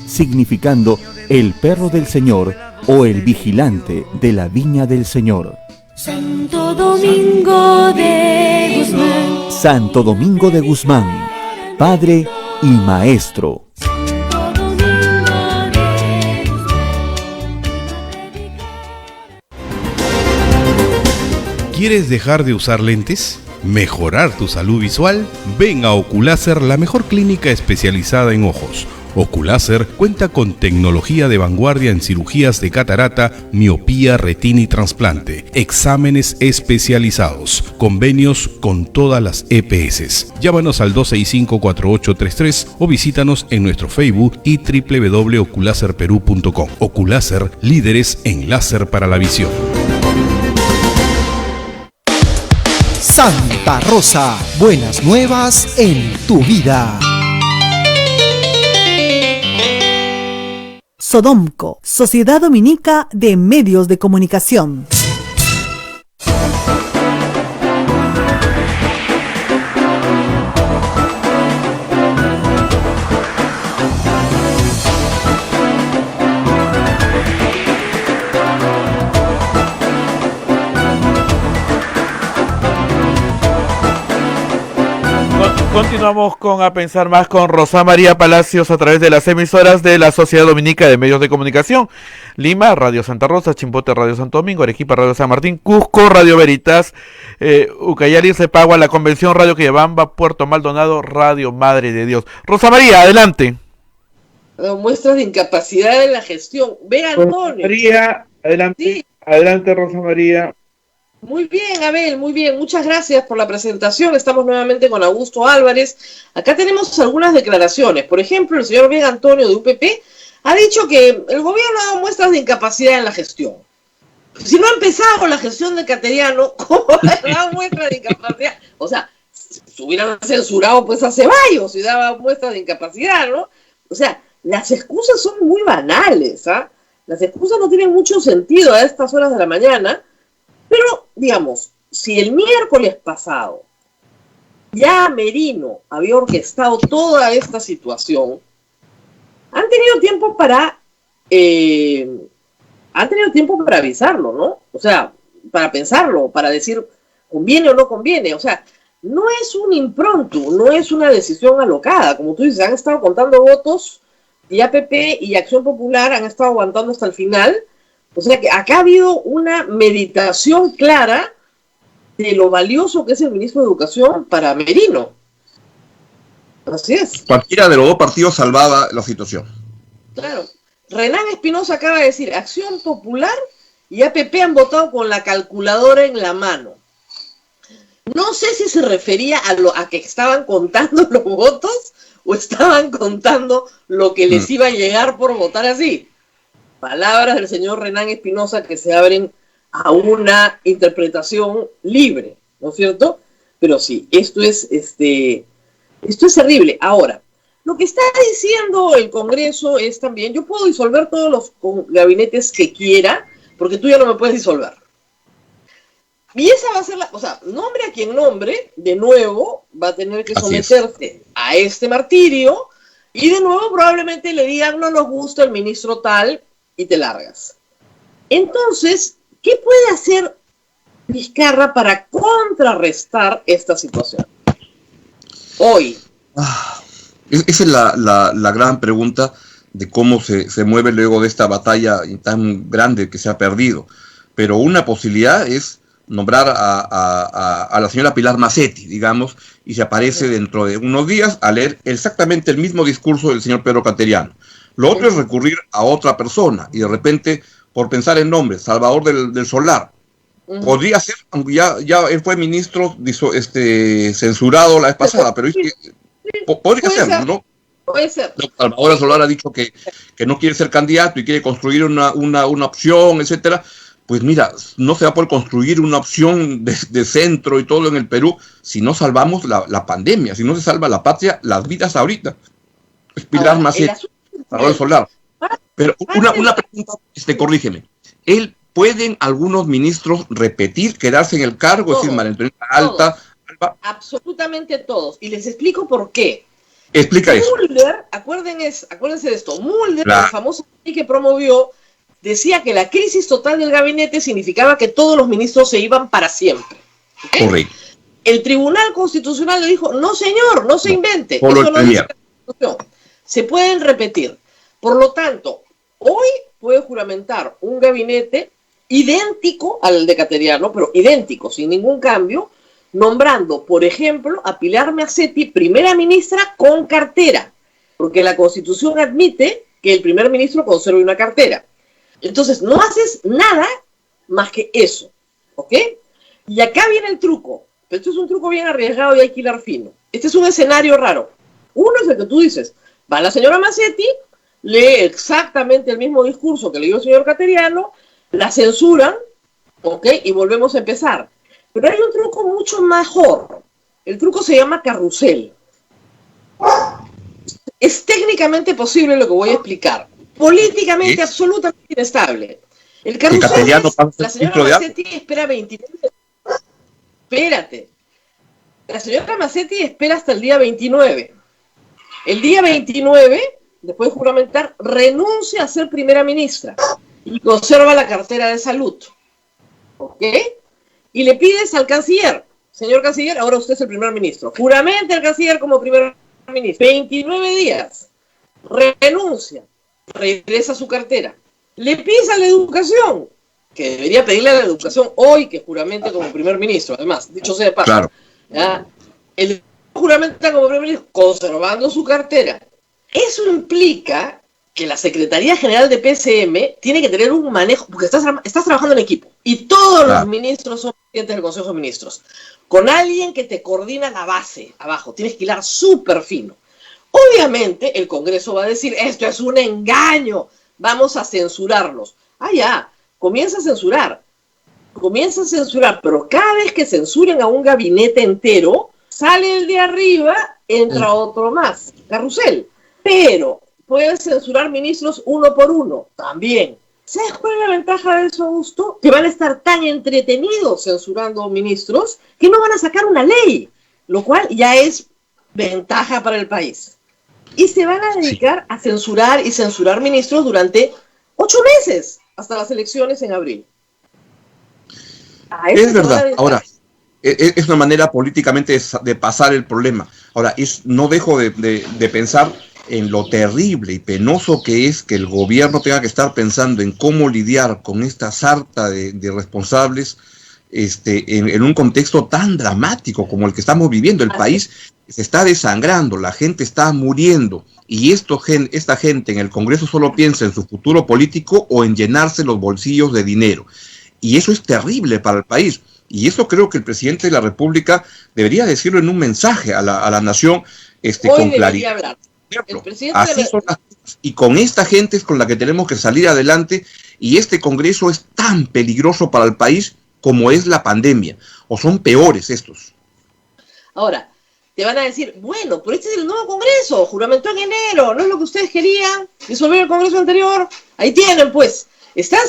significando el perro del Señor o el vigilante de la viña del Señor. Santo Domingo de Guzmán. Santo Domingo de Guzmán, Padre y Maestro. ¿Quieres dejar de usar lentes? ¿Mejorar tu salud visual? Ven a Oculáser, la mejor clínica especializada en ojos. Oculáser cuenta con tecnología de vanguardia en cirugías de catarata, miopía, retina y trasplante, exámenes especializados, convenios con todas las EPS. Llámanos al 265-4833 o visítanos en nuestro Facebook y www.oculaserperú.com. Oculáser, líderes en láser para la visión. Santa Rosa, buenas nuevas en tu vida. Sodomco, Sociedad Dominica de Medios de Comunicación. Continuamos con A Pensar Más con Rosa María Palacios a través de las emisoras de la Sociedad Dominica de Medios de Comunicación. Lima, Radio Santa Rosa; Chimbote, Radio Santo Domingo; Arequipa, Radio San Martín; Cusco, Radio Veritas; Ucayali, Cepagua, La Convención, Radio Quillabamba; Puerto Maldonado, Radio Madre de Dios. Rosa María, adelante. Muestras de incapacidad en la gestión. Ve, Antonio. Rosa María, adelante. Sí. Adelante, Rosa María. Muy bien, Abel, muy bien. Muchas gracias por la presentación. Estamos nuevamente con Augusto Álvarez. Acá tenemos algunas declaraciones. Por ejemplo, el señor Vega Antonio de UPP ha dicho que el gobierno ha dado muestras de incapacidad en la gestión. Si no ha empezado la gestión de Cateriano, ¿cómo ha dado muestras de incapacidad? O sea, se hubieran censurado pues a Ceballos y daba muestras de incapacidad, ¿no? O sea, las excusas son muy banales, ¿ah? Las excusas no tienen mucho sentido a estas horas de la mañana. Pero, digamos, si el miércoles pasado ya Merino había orquestado toda esta situación, han tenido tiempo para avisarlo, ¿no? O sea, para pensarlo, para decir conviene o no conviene. O sea, no es un impronto, no es una decisión alocada. Como tú dices, han estado contando votos y APP y Acción Popular han estado aguantando hasta el final. O sea que acá ha habido una meditación clara de lo valioso que es el ministro de Educación para Merino. Así es. Cualquiera de los dos partidos salvaba la situación. Claro. Renan Espinosa acaba de decir, Acción Popular y APP han votado con la calculadora en la mano. No sé si se refería a que estaban contando los votos o estaban contando lo que les iba a llegar por votar así. Palabras del señor Renan Espinosa que se abren a una interpretación libre, ¿no es cierto? Pero sí, esto es terrible. Ahora, lo que está diciendo el Congreso es también, yo puedo disolver todos los gabinetes que quiera, porque tú ya no me puedes disolver. Y esa va a ser o sea, nombre a quien nombre, de nuevo, va a tener que someterse a este martirio, y de nuevo probablemente le digan, no nos gusta el ministro tal, y te largas. Entonces, ¿qué puede hacer Vizcarra para contrarrestar esta situación? Hoy. Esa es la gran pregunta de cómo se mueve luego de esta batalla tan grande que se ha perdido. Pero una posibilidad es nombrar a la señora Pilar Macetti, digamos, y se aparece dentro de unos días a leer exactamente el mismo discurso del señor Pedro Cateriano. Lo otro es recurrir a otra persona, y de repente, por pensar en nombres, Salvador del Solar, podría ser, aunque ya él fue ministro censurado la vez pasada, pero es que podría ser, ¿no? Puede ser. Salvador del Solar ha dicho que no quiere ser candidato y quiere construir una opción, etcétera. Pues mira, no se va a poder construir una opción de centro y todo en el Perú si no salvamos la pandemia, si no se salva la patria, las vidas ahorita. Es Pilar Macetti. Salvador Solar. Pero una pregunta, corrígeme. ¿Pueden algunos ministros repetir, quedarse en el cargo? Todos, es decir, María Antonieta Alba. Absolutamente todos. Y les explico por qué. Explica eso. Mulder, acuérdense de esto, Mulder, el famoso que promovió, decía que la crisis total del gabinete significaba que todos los ministros se iban para siempre. ¿Okay? Correcto. El Tribunal Constitucional le dijo, no señor, no se invente. Eso no dice la Constitución. Se pueden repetir. Por lo tanto, hoy puede juramentar un gabinete idéntico al de Cateriano, pero idéntico, sin ningún cambio, nombrando, por ejemplo, a Pilar Macetti primera ministra con cartera, porque la Constitución admite que el primer ministro conserve una cartera. Entonces, no haces nada más que eso, ¿ok? Y acá viene el truco, pero esto es un truco bien arriesgado y hay que hilar fino. Este es un escenario raro. Uno es el que tú dices, va la señora Macetti, lee exactamente el mismo discurso que leyó el señor Cateriano, la censuran, ¿ok? Y volvemos a empezar. Pero hay un truco mucho mejor. El truco se llama carrusel. Es técnicamente posible lo que voy a explicar. políticamente absolutamente inestable. El carrusel la señora Mazzetti espera 29. Espérate. La señora Mazzetti espera hasta el día 29. El día 29, después de juramentar, renuncia a ser primera ministra y conserva la cartera de salud. ¿Ok? Y le pides al canciller, señor canciller, ahora usted es el primer ministro. Juramente al canciller como primer ministro. 29 días. Renuncia. Regresa a su cartera. Le pisa la educación, que debería pedirle a la educación hoy que juramente como primer ministro, además, dicho sea de paso. Claro. ¿Ya? El juramenta como primer ministro, conservando su cartera. Eso implica que la Secretaría General de PCM tiene que tener un manejo, porque estás trabajando en equipo, y todos los ministros son presidentes del Consejo de Ministros, con alguien que te coordina la base abajo, tienes que hilar súper fino. Obviamente el Congreso va a decir, esto es un engaño, vamos a censurarlos. Ya, comienza a censurar, pero cada vez que censuren a un gabinete entero, sale el de arriba, entra otro más, carrusel. Pero puedes censurar ministros uno por uno, también. ¿Sabes cuál es la ventaja de eso, Augusto? Que van a estar tan entretenidos censurando ministros que no van a sacar una ley, lo cual ya es ventaja para el país. Y se van a dedicar a censurar y censurar ministros durante 8 meses, hasta las elecciones en abril. Es verdad. Ahora, es una manera políticamente de pasar el problema. Ahora, no dejo de pensar en lo terrible y penoso que es que el gobierno tenga que estar pensando en cómo lidiar con esta sarta de responsables en un contexto tan dramático como el que estamos viviendo. El país se está desangrando, la gente está muriendo, y esta gente en el Congreso solo piensa en su futuro político o en llenarse los bolsillos de dinero. Y eso es terrible para el país. Y eso creo que el presidente de la República debería decirlo en un mensaje a la nación con claridad. Así son las cosas. Y con esta gente es con la que tenemos que salir adelante, y este Congreso es tan peligroso para el país como es la pandemia, o son peores estos. Ahora, te van a decir, bueno, pero este es el nuevo Congreso, juramentó en enero, no es lo que ustedes querían, disolver el Congreso anterior. Ahí tienen, pues, están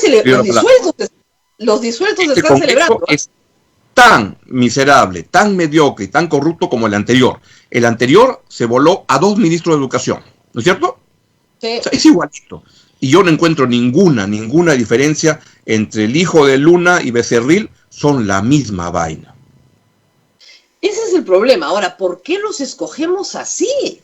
los disueltos están celebrando. Es tan miserable, tan mediocre y tan corrupto como el anterior. El anterior se voló a 2 ministros de educación, ¿no es cierto? Sí. O sea, es igualito. Y yo no encuentro ninguna diferencia entre el hijo de Luna y Becerril, son la misma vaina. Ese es el problema. Ahora, ¿por qué los escogemos así?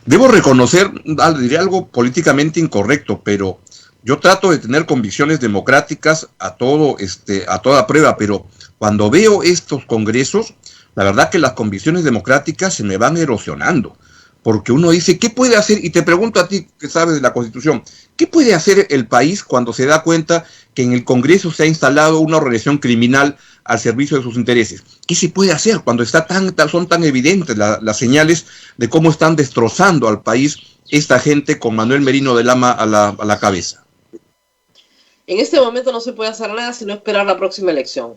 Debo reconocer, diré algo políticamente incorrecto, pero yo trato de tener convicciones democráticas a toda prueba, pero cuando veo estos congresos, la verdad que las convicciones democráticas se me van erosionando. Porque uno dice, ¿qué puede hacer? Y te pregunto a ti, que sabes de la Constitución, ¿qué puede hacer el país cuando se da cuenta que en el Congreso se ha instalado una organización criminal al servicio de sus intereses? ¿Qué se puede hacer cuando son tan evidentes las señales de cómo están destrozando al país esta gente con Manuel Merino de Lama a la cabeza? En este momento no se puede hacer nada sino esperar la próxima elección.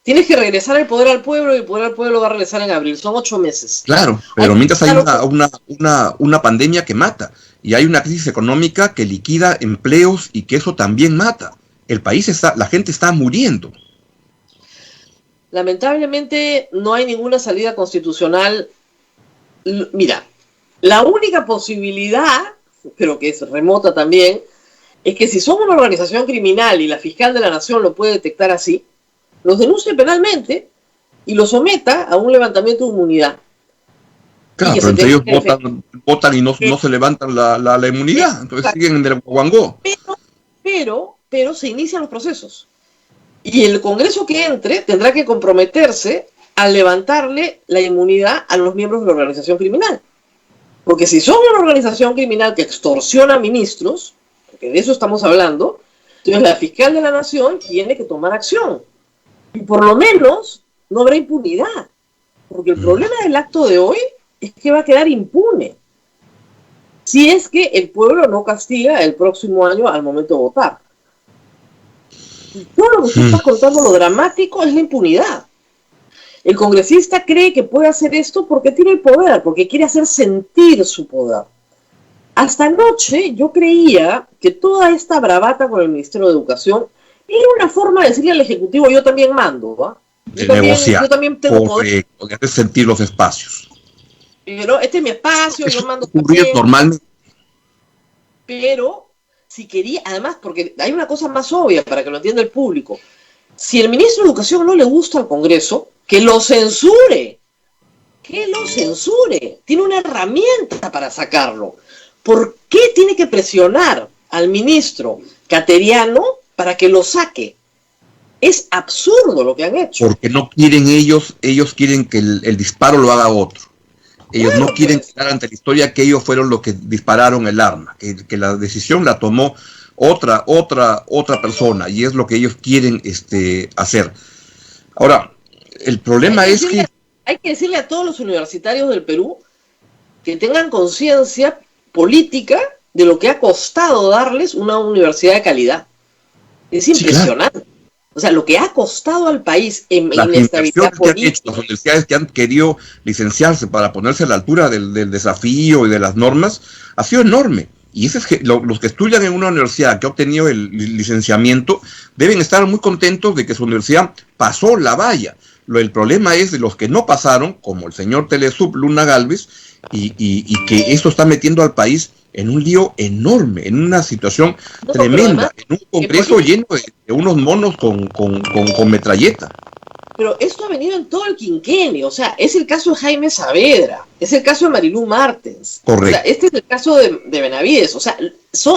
Tienes que regresar el poder al pueblo, y el poder al pueblo va a regresar en abril. Son 8 meses. Claro, pero mientras hay una pandemia que mata, y hay una crisis económica que liquida empleos y que eso también mata. La gente está muriendo. Lamentablemente no hay ninguna salida constitucional. Mira, la única posibilidad, pero que es remota también, es que si son una organización criminal y la fiscal de la nación lo puede detectar así, los denuncie penalmente y los someta a un levantamiento de inmunidad. Claro, pero entre ellos votan y no se levantan la inmunidad, entonces siguen en el guangó. Pero se inician los procesos. Y el Congreso que entre tendrá que comprometerse a levantarle la inmunidad a los miembros de la organización criminal. Porque si son una organización criminal que extorsiona a ministros, porque de eso estamos hablando, entonces la fiscal de la nación tiene que tomar acción. Y por lo menos no habrá impunidad. Porque el problema del acto de hoy es que va a quedar impune. Si es que el pueblo no castiga el próximo año al momento de votar. Y todo lo que tú estás contando, lo dramático, es la impunidad. El congresista cree que puede hacer esto porque tiene el poder, porque quiere hacer sentir su poder. Hasta anoche yo creía que toda esta bravata con el Ministerio de Educación era una forma de decirle al Ejecutivo, yo también mando, ¿va? De negociar, yo también tengo poder. de hacer sentir los espacios. Pero este es mi espacio, yo mando Ocurrir normalmente. Pero si quería, además, porque hay una cosa más obvia para que lo entienda el público. Si el ministro de Educación no le gusta al Congreso, que lo censure. Que lo censure. Tiene una herramienta para sacarlo. ¿Por qué tiene que presionar al ministro Cateriano para que lo saque? Es absurdo lo que han hecho. Porque no quieren ellos quieren que el disparo lo haga otro. Ellos no quieren quedar ante la historia que ellos fueron los que dispararon el arma, que la decisión la tomó otra persona, y es lo que ellos quieren hacer. Ahora, el problema es que hay que decirle a todos los universitarios del Perú que tengan conciencia política de lo que ha costado darles una universidad de calidad. Es impresionante. Sí, claro. O sea, lo que ha costado al país en inestabilidad política. Las universidades que han querido licenciarse para ponerse a la altura del desafío y de las normas ha sido enorme. Y eso es que los que estudian en una universidad que ha obtenido el licenciamiento deben estar muy contentos de que su universidad pasó la valla. El problema es de los que no pasaron, como el señor Telesub Luna Gálvez, y que esto está metiendo al país en un lío enorme, en una situación tremenda, además, en un congreso lleno de unos monos con metralleta. Pero esto ha venido en todo el quinquenio, o sea, es el caso de Jaime Saavedra, es el caso de Marilú Martens. Correcto. O sea, este es el caso de Benavides, o sea,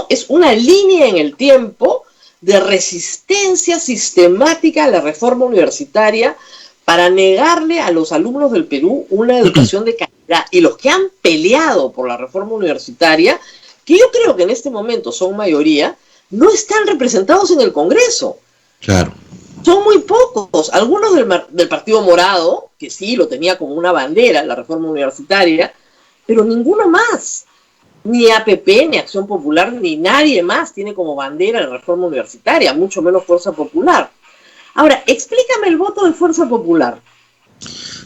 es una línea en el tiempo de resistencia sistemática a la reforma universitaria para negarle a los alumnos del Perú una educación de calidad. Y los que han peleado por la reforma universitaria, que yo creo que en este momento son mayoría, no están representados en el Congreso. Claro. Son muy pocos. Algunos del Partido Morado, que sí lo tenía como una bandera, la reforma universitaria, pero ninguno más. Ni APP, ni Acción Popular, ni nadie más tiene como bandera la reforma universitaria, mucho menos Fuerza Popular. Ahora, explícame el voto de Fuerza Popular.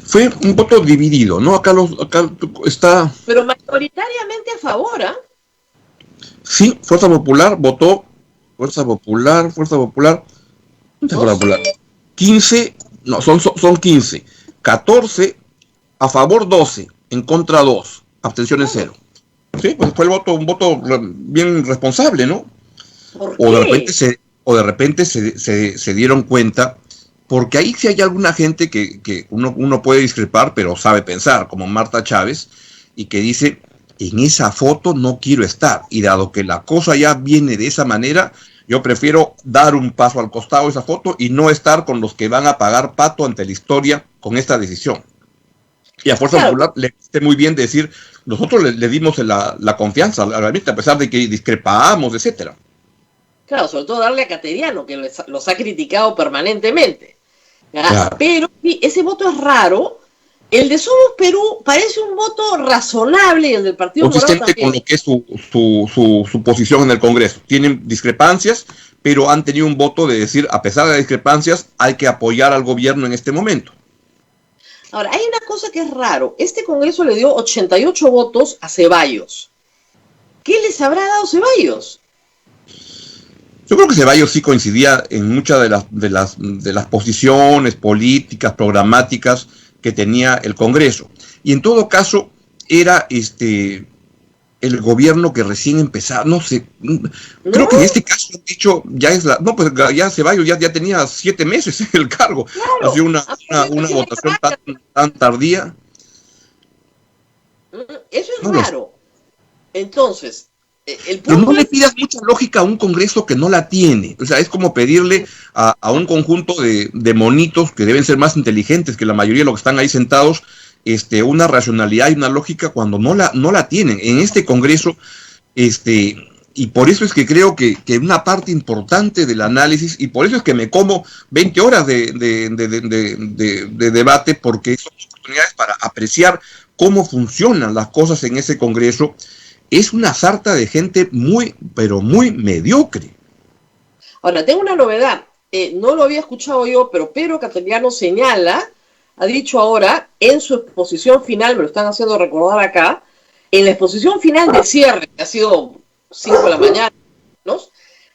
Fue un voto dividido, ¿no? Acá está... Pero mayoritariamente a favor, ¿ah? Sí, Fuerza Popular votó, Fuerza Popular, 15, no, son 15, 14, a favor 12, en contra 2, abstenciones 0. Sí, pues fue un voto bien responsable, ¿no? ¿Por qué? O de repente se dieron cuenta, porque ahí sí hay alguna gente que uno puede discrepar, pero sabe pensar, como Marta Chávez, y que dice, en esa foto no quiero estar, y dado que la cosa ya viene de esa manera, yo prefiero dar un paso al costado de esa foto y no estar con los que van a pagar pato ante la historia con esta decisión. Y a Fuerza Popular le esté muy bien decir, nosotros le dimos la confianza realmente, a pesar de que discrepábamos, etcétera. Claro, sobre todo darle a Cateriano, que los ha criticado permanentemente. Claro. Pero sí, ese voto es raro. El de Somos Perú parece un voto razonable, y el del Partido Morado consistente con lo que es su posición en el Congreso. Tienen discrepancias, pero han tenido un voto de decir, a pesar de las discrepancias, hay que apoyar al gobierno en este momento. Ahora, hay una cosa que es raro. Este Congreso le dio 88 votos a Ceballos. ¿Qué les habrá dado Ceballos? Yo creo que Ceballos sí coincidía en muchas de las posiciones políticas, programáticas que tenía el Congreso. Y en todo caso, era el gobierno que recién empezaba, no sé, creo que en este caso, dicho, ya es ya Ceballos ya tenía 7 meses en el cargo. Claro, ha sido una votación tan tardía. Eso es raro. Entonces, pero no le pidas mucha lógica a un Congreso que no la tiene. O sea, es como pedirle a un conjunto de monitos que deben ser más inteligentes que la mayoría de los que están ahí sentados, una racionalidad y una lógica cuando no la tienen. En este Congreso, y por eso es que creo que una parte importante del análisis, y por eso es que me como 20 horas de debate, porque son oportunidades para apreciar cómo funcionan las cosas en ese Congreso. Es una sarta de gente muy, pero muy mediocre. Ahora, tengo una novedad. No lo había escuchado yo, pero Pedro Cateriano señala, ha dicho ahora, en su exposición final, me lo están haciendo recordar acá, En la exposición final de cierre, que ha sido 5 de la mañana, ¿no?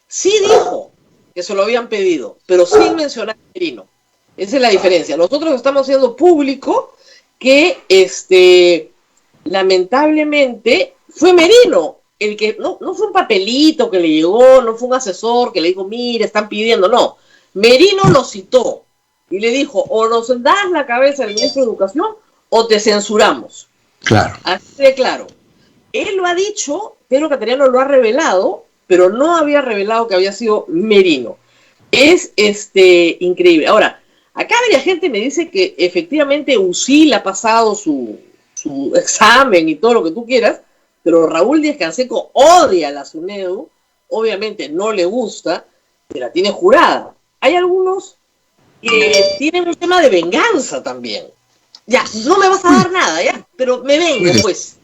Sí dijo que se lo habían pedido, pero sin mencionar a Merino. Esa es la diferencia. Nosotros estamos haciendo público que lamentablemente fue Merino el que, no fue un papelito que le llegó, no fue un asesor que le dijo, mire, están pidiendo, no. Merino lo citó y le dijo, o nos das la cabeza del ministro de Educación o te censuramos. Claro. Así de claro. Él lo ha dicho, Pedro Cateriano lo ha revelado, pero no había revelado que había sido Merino. Es increíble. Ahora, acá varias gente me dice que efectivamente UCIL ha pasado su examen y todo lo que tú quieras, pero Raúl Díaz Canseco odia la SUNEDU, obviamente no le gusta, se la tiene jurada. Hay algunos que tienen un tema de venganza también. Ya, no me vas a dar nada, ya, pero me vengo, pues.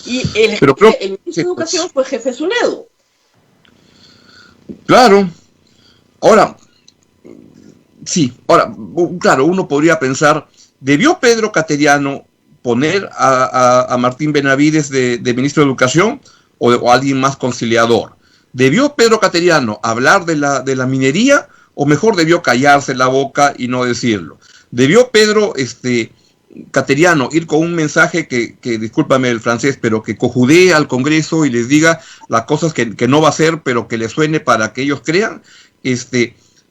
Y el ministro de Educación fue jefe de SUNEDU. Claro. Ahora, sí, claro, uno podría pensar, ¿debió Pedro Cateriano poner a Martín Benavides de ministro de Educación o alguien más conciliador? ¿Debió Pedro Cateriano hablar de la minería o mejor debió callarse la boca y no decirlo? ¿Debió Pedro Cateriano ir con un mensaje que discúlpame el francés, pero que cojudee al Congreso y les diga las cosas que no va a hacer, pero que le suene para que ellos crean?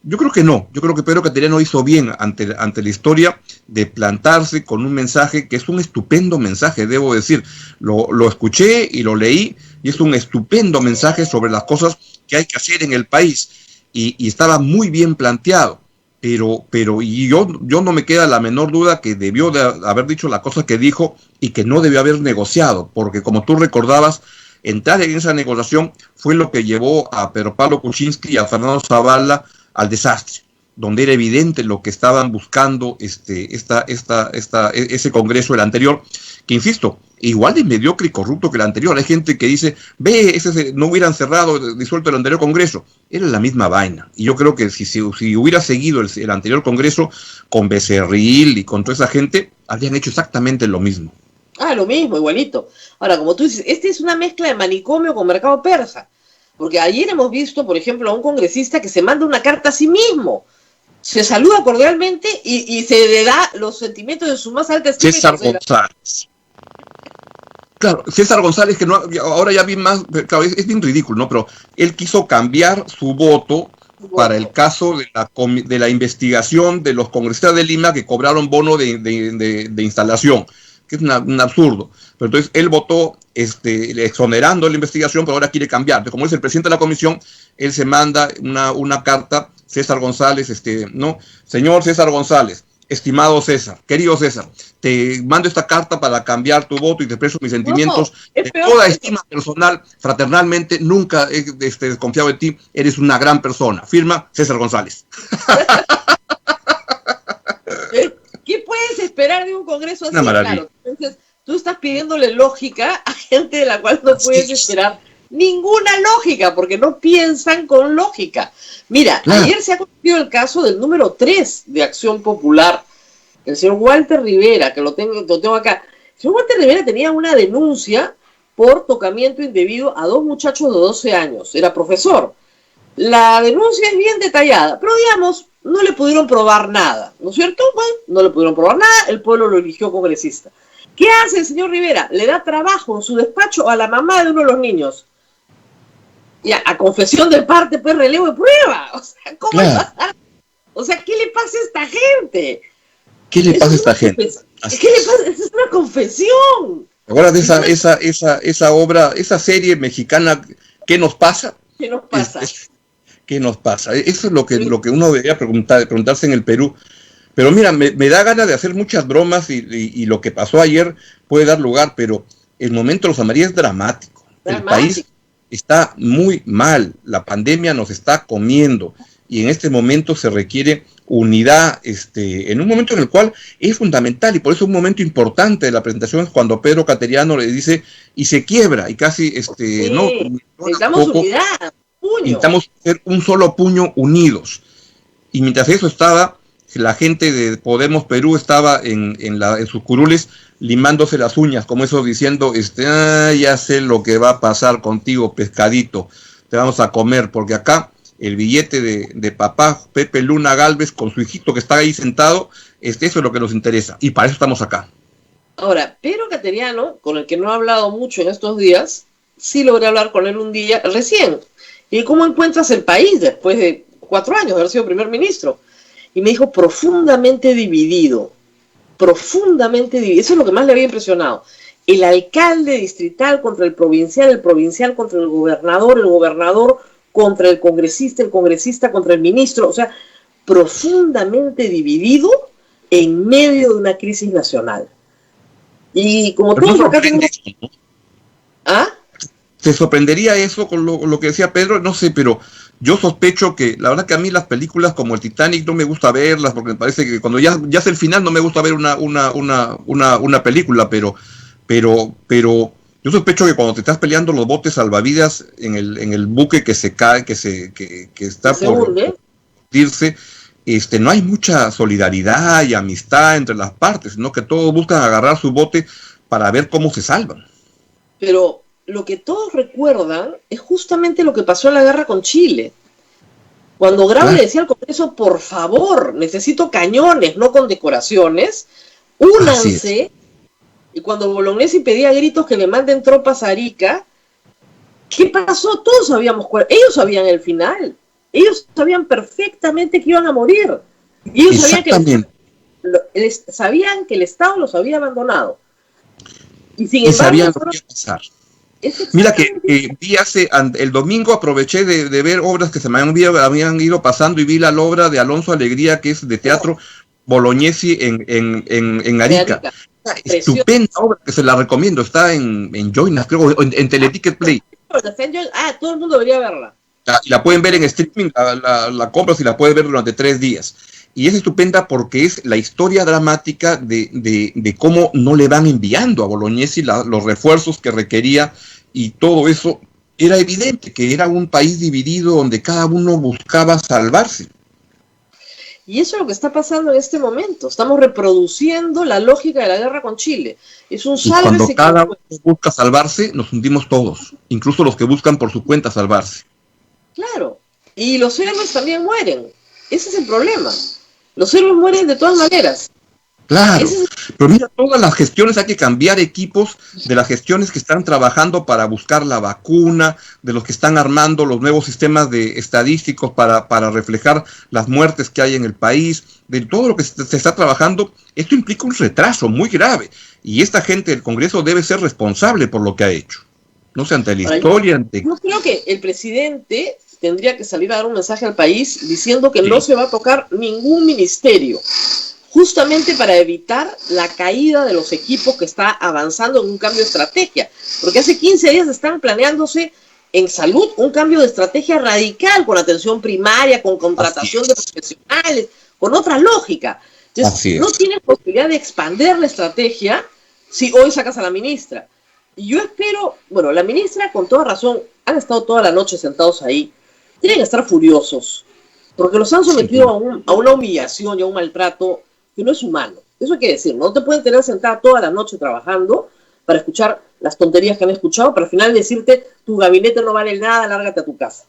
Yo creo que no. Yo creo que Pedro Cateriano hizo bien ante la historia de plantarse con un mensaje que es un estupendo mensaje, debo decir. Lo escuché y lo leí y es un estupendo mensaje sobre las cosas que hay que hacer en el país y estaba muy bien planteado. Pero yo no me queda la menor duda que debió de haber dicho la cosa que dijo y que no debió haber negociado, porque como tú recordabas, entrar en esa negociación fue lo que llevó a Pedro Pablo Kuczynski y a Fernando Zavala al desastre, donde era evidente lo que estaban buscando ese Congreso, el anterior, que insisto, igual de mediocre y corrupto que el anterior. Hay gente que dice, no hubieran cerrado, disuelto el anterior Congreso. Era la misma vaina. Y yo creo que si hubiera seguido el anterior Congreso con Becerril y con toda esa gente, habrían hecho exactamente lo mismo. Lo mismo, igualito. Ahora, como tú dices, es una mezcla de manicomio con mercado persa. Porque ayer hemos visto, por ejemplo, a un congresista que se manda una carta a sí mismo. Se saluda cordialmente y se le da los sentimientos de su más alta estima. César González. Claro, César González, que no, ahora ya vi más, claro, es bien ridículo, ¿no? Pero él quiso cambiar su voto para el caso de la investigación de los congresistas de Lima que cobraron bono de instalación, que es un absurdo. Pero entonces él votó exonerando la investigación, pero ahora quiere cambiar. Entonces, como es el presidente de la comisión, él se manda una carta, César González, ¿no? Señor César González, estimado César, querido César, te mando esta carta para cambiar tu voto y te expreso mis sentimientos de toda estima personal, fraternalmente, nunca he desconfiado de ti, eres una gran persona. Firma César González. ¿Qué puedes esperar de un Congreso así? Una maravilla. Claro, entonces tú estás pidiéndole lógica a gente de la cual no puedes esperar ninguna lógica, porque no piensan con lógica. Mira, ayer se ha conocido el caso del número 3 de Acción Popular, el señor Walter Rivera, que lo tengo acá. El señor Walter Rivera tenía una denuncia por tocamiento indebido a 2 muchachos de 12 años. Era profesor. La denuncia es bien detallada, pero digamos, no le pudieron probar nada, ¿no es cierto? Bueno, no le pudieron probar nada, el pueblo lo eligió congresista. ¿Qué hace el señor Rivera? Le da trabajo en su despacho a la mamá de uno de los niños. Ya, a confesión de parte, pues relevo de prueba. O sea, ¿cómo va a? O sea, ¿qué le pasa a esta gente? ¿Qué le pasa a esta gente? ¿Qué le pasa? Es una confesión. Ahora de esa obra, esa serie mexicana, ¿qué nos pasa? ¿Qué nos pasa? ¿Qué nos pasa? Eso es lo que uno debería preguntarse en el Perú. Pero mira, me da ganas de hacer muchas bromas y lo que pasó ayer puede dar lugar, pero el momento de los amarillos es dramático. El país está muy mal, la pandemia nos está comiendo y en este momento se requiere unidad, en un momento en el cual es fundamental y por eso un momento importante de la presentación es cuando Pedro Cateriano le dice y se quiebra y casi necesitamos unidad, puño. Necesitamos ser un solo puño unidos y mientras eso estaba la gente de Podemos Perú estaba en sus curules limándose las uñas, como eso diciendo, ya sé lo que va a pasar contigo, pescadito, te vamos a comer, porque acá el billete de papá Pepe Luna Gálvez con su hijito que está ahí sentado, eso es lo que nos interesa, y para eso estamos acá. Ahora, Pedro Cateriano, con el que no he hablado mucho en estos días, sí logré hablar con él un día recién. ¿Y cómo encuentras el país después de 4 años de haber sido primer ministro? Y me dijo, profundamente dividido. Profundamente dividido. Eso es lo que más le había impresionado. El alcalde distrital contra el provincial contra el gobernador contra el congresista contra el ministro. O sea, profundamente dividido en medio de una crisis nacional. Y como todos acá tenemos... ¿Ah? ¿Se sorprendería eso con lo que decía Pedro? No sé, pero yo sospecho que, la verdad que a mí las películas como el Titanic no me gusta verlas, porque me parece que cuando ya es el final no me gusta ver una película, pero yo sospecho que cuando te estás peleando los botes salvavidas en el buque que se cae, que está por irse, no hay mucha solidaridad y amistad entre las partes, sino que todos buscan agarrar su bote para ver cómo se salvan. Pero lo que todos recuerdan es justamente lo que pasó en la guerra con Chile. Cuando Grau le decía al Congreso, por favor, necesito cañones, no condecoraciones, únanse. Y cuando Bolognesi pedía a gritos que le manden tropas a Arica, ¿qué pasó? Todos sabíamos ellos sabían el final. Ellos sabían perfectamente que iban a morir. Y ellos sabían que el Estado los había abandonado. Y sin embargo, sabían lo que iba a pasar. Mira que vi el domingo aproveché de ver obras que se me habían ido pasando y vi la obra de Alonso Alegría, que es de teatro Bolognesi en Arica. Estupenda obra, que se la recomiendo, está en Joinas, creo, en Teleticket Play. Todo el mundo debería verla. Y la pueden ver en streaming, la compras y la puedes ver durante 3 días. Y es estupenda porque es la historia dramática de cómo no le van enviando a Bolognesi los refuerzos que requería, y todo eso era evidente, que era un país dividido donde cada uno buscaba salvarse. Y eso es lo que está pasando en este momento. Estamos reproduciendo la lógica de la guerra con Chile. Es un sálvese. Y cuando cada uno busca salvarse, nos hundimos todos, incluso los que buscan por su cuenta salvarse. Claro, y los héroes también mueren. Ese es el problema. Los héroes mueren de todas maneras. Claro, pero mira, todas las gestiones hay que cambiar equipos de las gestiones que están trabajando para buscar la vacuna, de los que están armando los nuevos sistemas estadísticos para reflejar las muertes que hay en el país, de todo lo que se está trabajando. Esto implica un retraso muy grave, y esta gente del Congreso debe ser responsable por lo que ha hecho. No sé, ante la historia, Yo creo que el presidente tendría que salir a dar un mensaje al país diciendo que no se va a tocar ningún ministerio, justamente para evitar la caída de los equipos que está avanzando en un cambio de estrategia, porque hace 15 días están planeándose en salud un cambio de estrategia radical, con atención primaria, con contratación de profesionales, con otra lógica. Entonces, no tienen posibilidad de expandir la estrategia si hoy sacas a la ministra. Y yo espero, bueno, la ministra con toda razón, han estado toda la noche sentados ahí, tienen que estar furiosos, porque los han sometido a una humillación y a un maltrato que no es humano. Eso hay que decir, no te pueden tener sentada toda la noche trabajando para escuchar las tonterías que han escuchado, para al final decirte, tu gabinete no vale nada, lárgate a tu casa.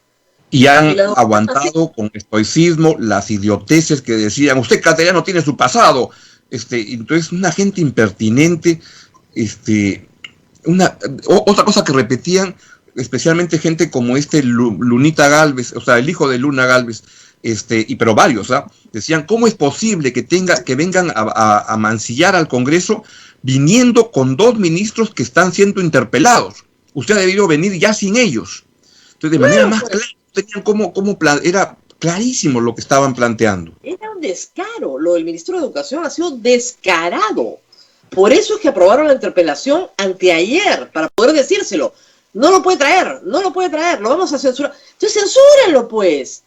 Y han aguantado con estoicismo las idioteces que decían, usted Cateriano tiene su pasado. Entonces, una gente impertinente, otra cosa que repetían, especialmente gente como Lunita Gálvez, o sea, el hijo de Luna Gálvez, pero varios, decían, ¿cómo es posible que vengan a mancillar al Congreso viniendo con 2 ministros que están siendo interpelados? Usted ha debido venir ya sin ellos. Entonces, de manera más clara, tenían era clarísimo lo que estaban planteando. Era un descaro, lo del ministro de Educación ha sido descarado. Por eso es que aprobaron la interpelación anteayer, para poder decírselo. No lo puede traer, lo vamos a censurar. Entonces censúrenlo, pues.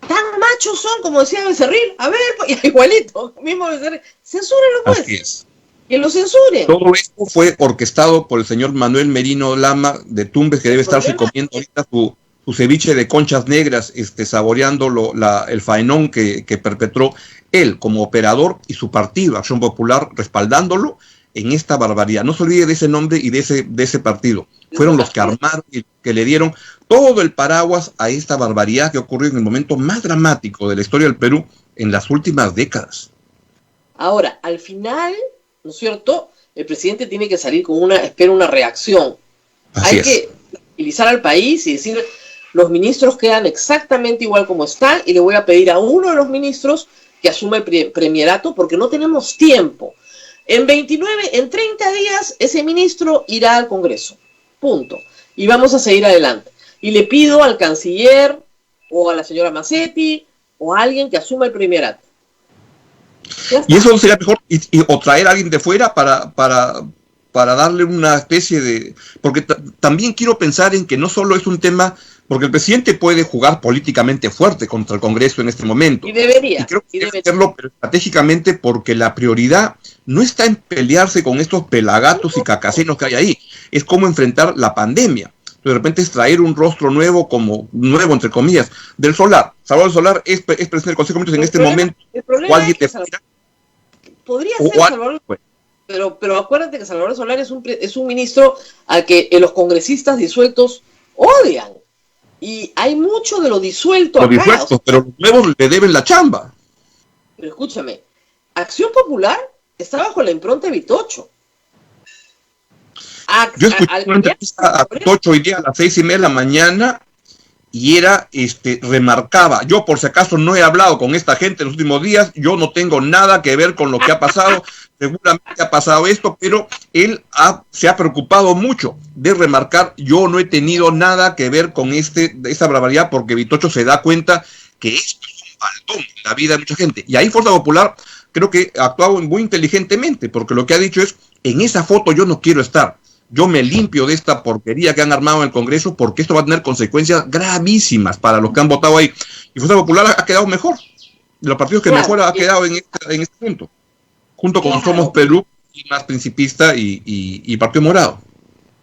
Tan machos son, como decía Becerril. A ver, igualito, mismo Becerril. Censúrenlo, pues. Así es. Que lo censuren. Todo esto fue orquestado por el señor Manuel Merino Lama de Tumbes, que debe estarse comiendo ahorita su ceviche de conchas negras, saboreando el faenón que perpetró él como operador, y su partido, Acción Popular, respaldándolo, en esta barbaridad. No se olvide de ese nombre y de ese partido. Fueron los que armaron y que le dieron todo el paraguas a esta barbaridad que ocurrió en el momento más dramático de la historia del Perú en las últimas décadas. Ahora, al final, ¿no es cierto?, el presidente tiene que salir con una reacción. Hay que tranquilizar al país y decir, los ministros quedan exactamente igual como están, y le voy a pedir a uno de los ministros que asuma el premierato, porque no tenemos tiempo. En 30 días, ese ministro irá al Congreso. Punto. Y vamos a seguir adelante. Y le pido al canciller, o a la señora Massetti, o a alguien que asuma el premierato. Y eso sería mejor, o traer a alguien de fuera para darle una especie de... Porque también quiero pensar en que no solo es un tema... Porque el presidente puede jugar políticamente fuerte contra el Congreso en este momento. Y debería. Y creo que debe hacerlo, pero estratégicamente, porque la prioridad no está en pelearse con estos pelagatos y cacasenos que hay ahí. Es cómo enfrentar la pandemia. De repente es traer un rostro nuevo, entre comillas, del Solar. Salvador Solar es presidente del Consejo de Ministros en este momento. El problema es que podría ser Salvador, pero acuérdate que Salvador Solar es un ministro al que los congresistas disueltos odian. Y hay mucho de lo disuelto acá. Disueltos, pero los nuevos le deben la chamba. Pero escúchame, Acción Popular está bajo la impronta de Vitocho. Yo escuché una entrevista a Vitocho hoy día a las 6:30 de la mañana y remarcaba, yo por si acaso no he hablado con esta gente en los últimos días, yo no tengo nada que ver con lo que ha pasado, seguramente ha pasado esto, pero él se ha preocupado mucho de remarcar, yo no he tenido nada que ver con esta barbaridad, porque Vitocho se da cuenta que esto es un baldón en la vida de mucha gente. Y ahí Fuerza Popular creo que ha actuado muy inteligentemente, porque lo que ha dicho es, en esa foto yo no quiero estar. Yo me limpio de esta porquería que han armado en el Congreso, porque esto va a tener consecuencias gravísimas para los que han votado ahí. Y Fuerza Popular ha quedado mejor. De los partidos que mejor ha quedado en este punto. Junto con Somos Perú, y Más Principista y Partido Morado.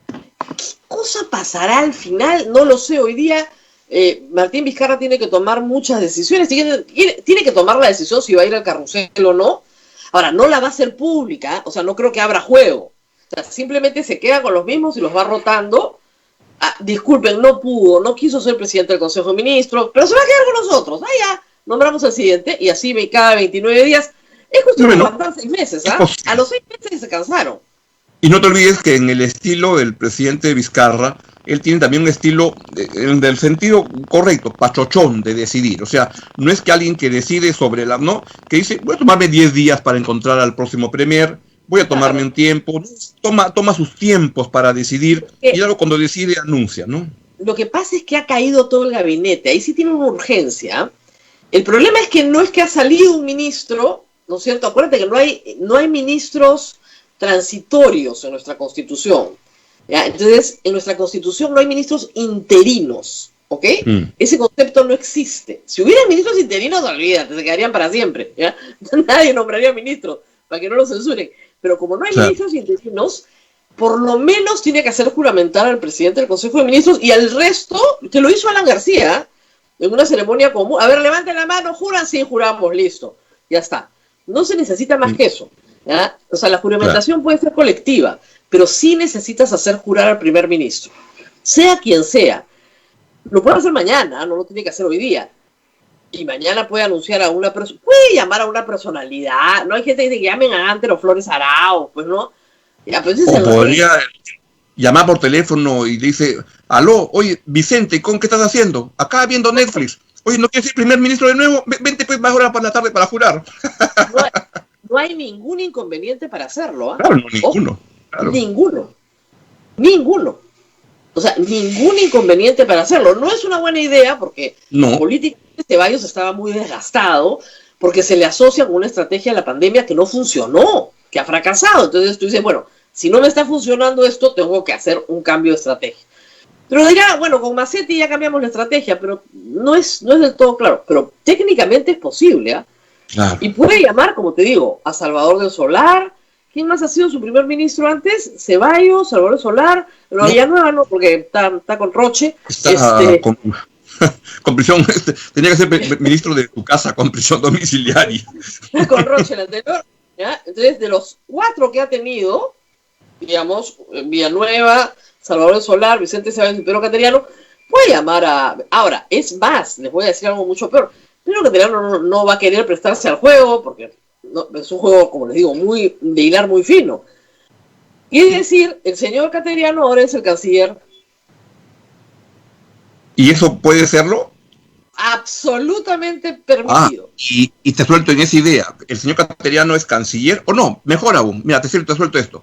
¿Qué cosa pasará al final? No lo sé. Hoy día Martín Vizcarra tiene que tomar muchas decisiones. Tiene que tomar la decisión si va a ir al carrusel o no. Ahora, no la va a hacer pública. O sea, no creo que abra juego. O sea, simplemente se queda con los mismos y los va rotando. Disculpen, no quiso ser presidente del Consejo de Ministros, pero se va a quedar con nosotros. Ya, nombramos al siguiente, y así cada 29 días. Es cuestión de aguantar 6 meses, A los 6 meses se cansaron. Y no te olvides que en el estilo del presidente Vizcarra, él tiene también un estilo, del sentido correcto, pachochón de decidir. O sea, no es que alguien que decide sobre que dice, voy a tomarme 10 días para encontrar al próximo premier, voy a tomarme un tiempo, toma sus tiempos para decidir, y luego cuando decide anuncia, ¿no? Lo que pasa es que ha caído todo el gabinete, ahí sí tiene una urgencia. El problema es que no es que ha salido un ministro, ¿no es cierto? Acuérdate que no hay ministros transitorios en nuestra Constitución, ¿ya? Entonces, en nuestra Constitución no hay ministros interinos, ¿ok? Ese concepto no existe. Si hubiera ministros interinos, olvídate, se quedarían para siempre, ¿ya? Nadie nombraría ministros, para que no lo censuren. Pero como no hay ministros interinos, por lo menos tiene que hacer juramentar al presidente del Consejo de Ministros, y al resto, que lo hizo Alan García, en una ceremonia común. A ver, levanten la mano, juran, sí, juramos, listo. Ya está. No se necesita más que eso, ¿ya? O sea, la juramentación puede ser colectiva, pero sí necesitas hacer jurar al primer ministro. Sea quien sea. Lo puede hacer mañana, no lo tiene que hacer hoy día. Y mañana puede anunciar a una persona, puede llamar a una personalidad. No hay gente que dice que llamen a Antero Flores Arao, pues no. Ya, pues o podría llamar por teléfono y dice, aló, oye, Vicente, ¿con qué estás haciendo? Acá viendo Netflix. Oye, ¿no quieres ser primer ministro de nuevo? Vente pues más horas para la tarde para jurar. No hay ningún inconveniente para hacerlo. Claro, no, ninguno. Claro. Ninguno. O sea, ningún inconveniente para hacerlo. No es una buena idea porque políticamente Ceballos estaba muy desgastado, porque se le asocia con una estrategia de la pandemia que no funcionó, que ha fracasado. Entonces tú dices, bueno, si no me está funcionando esto, tengo que hacer un cambio de estrategia. Pero dirá, bueno, con Massetti ya cambiamos la estrategia, pero no es del todo claro. Pero técnicamente es posible, ¿ah? Claro. Y puede llamar, como te digo, a Salvador del Solar. ¿Quién más ha sido su primer ministro antes? Ceballos, Salvador Solar, pero Villanueva no, porque está con Roche. Está con prisión, tenía que ser ministro de tu casa con prisión domiciliaria. Con Roche el anterior. ¿ya? Entonces, de los 4 que ha tenido, digamos, Villanueva, Salvador Solar, Vicente Sáenz y Pedro Cateriano, puede llamar a... Ahora, es más, les voy a decir algo mucho peor. Pedro Cateriano no va a querer prestarse al juego, porque no, es un juego, como les digo, muy de hilar muy fino. Y es decir, el señor Cateriano ahora es el canciller. ¿Y eso puede serlo? Absolutamente permitido. Y te suelto en esa idea. El señor Cateriano es canciller, o no, mejor aún. Mira, te suelto esto.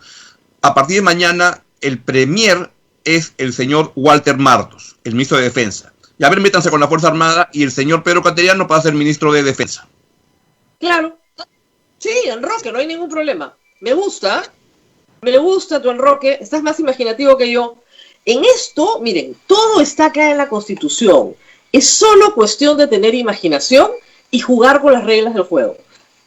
A partir de mañana, el premier es el señor Walter Martos, el ministro de Defensa. Y a ver, métanse con la Fuerza Armada y el señor Pedro Cateriano para ser ministro de Defensa. Claro. Sí, enroque, no hay ningún problema. Me gusta tu enroque, estás más imaginativo que yo. En esto, miren, todo está acá en la Constitución. Es solo cuestión de tener imaginación y jugar con las reglas del juego.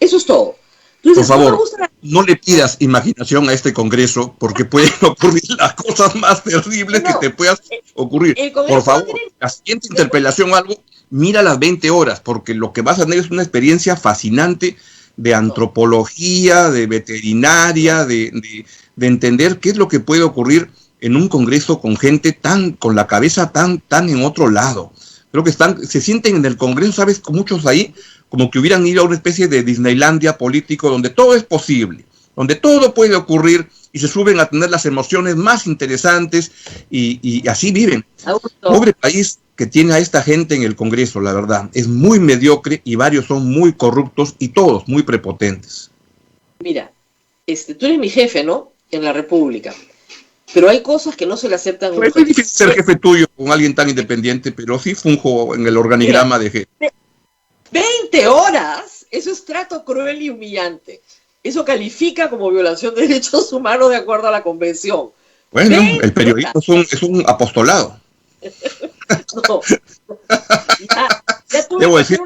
Eso es todo. Entonces, por favor, no le pidas imaginación a este Congreso, porque pueden ocurrir las cosas más terribles que te puedan ocurrir. Por favor, la siguiente interpelación o algo, mira las 20 horas, porque lo que vas a tener es una experiencia fascinante de antropología, de veterinaria, de entender qué es lo que puede ocurrir en un Congreso con gente con la cabeza tan en otro lado. Creo que se sienten en el Congreso, ¿sabes? Con muchos ahí, como que hubieran ido a una especie de Disneylandia político donde todo es posible, donde todo puede ocurrir y se suben a tener las emociones más interesantes y así viven. Pobre país que tiene a esta gente en el Congreso, la verdad. Es muy mediocre y varios son muy corruptos y todos muy prepotentes. Mira, tú eres mi jefe, ¿no? En la República. Pero hay cosas que no se le aceptan. Es muy difícil ser jefe tuyo con alguien tan independiente, pero sí funjo en el organigrama de jefe. 20 horas, eso es trato cruel y humillante. Eso califica como violación de derechos humanos de acuerdo a la convención. Bueno, el periodismo es un apostolado. No. Ya debo decir,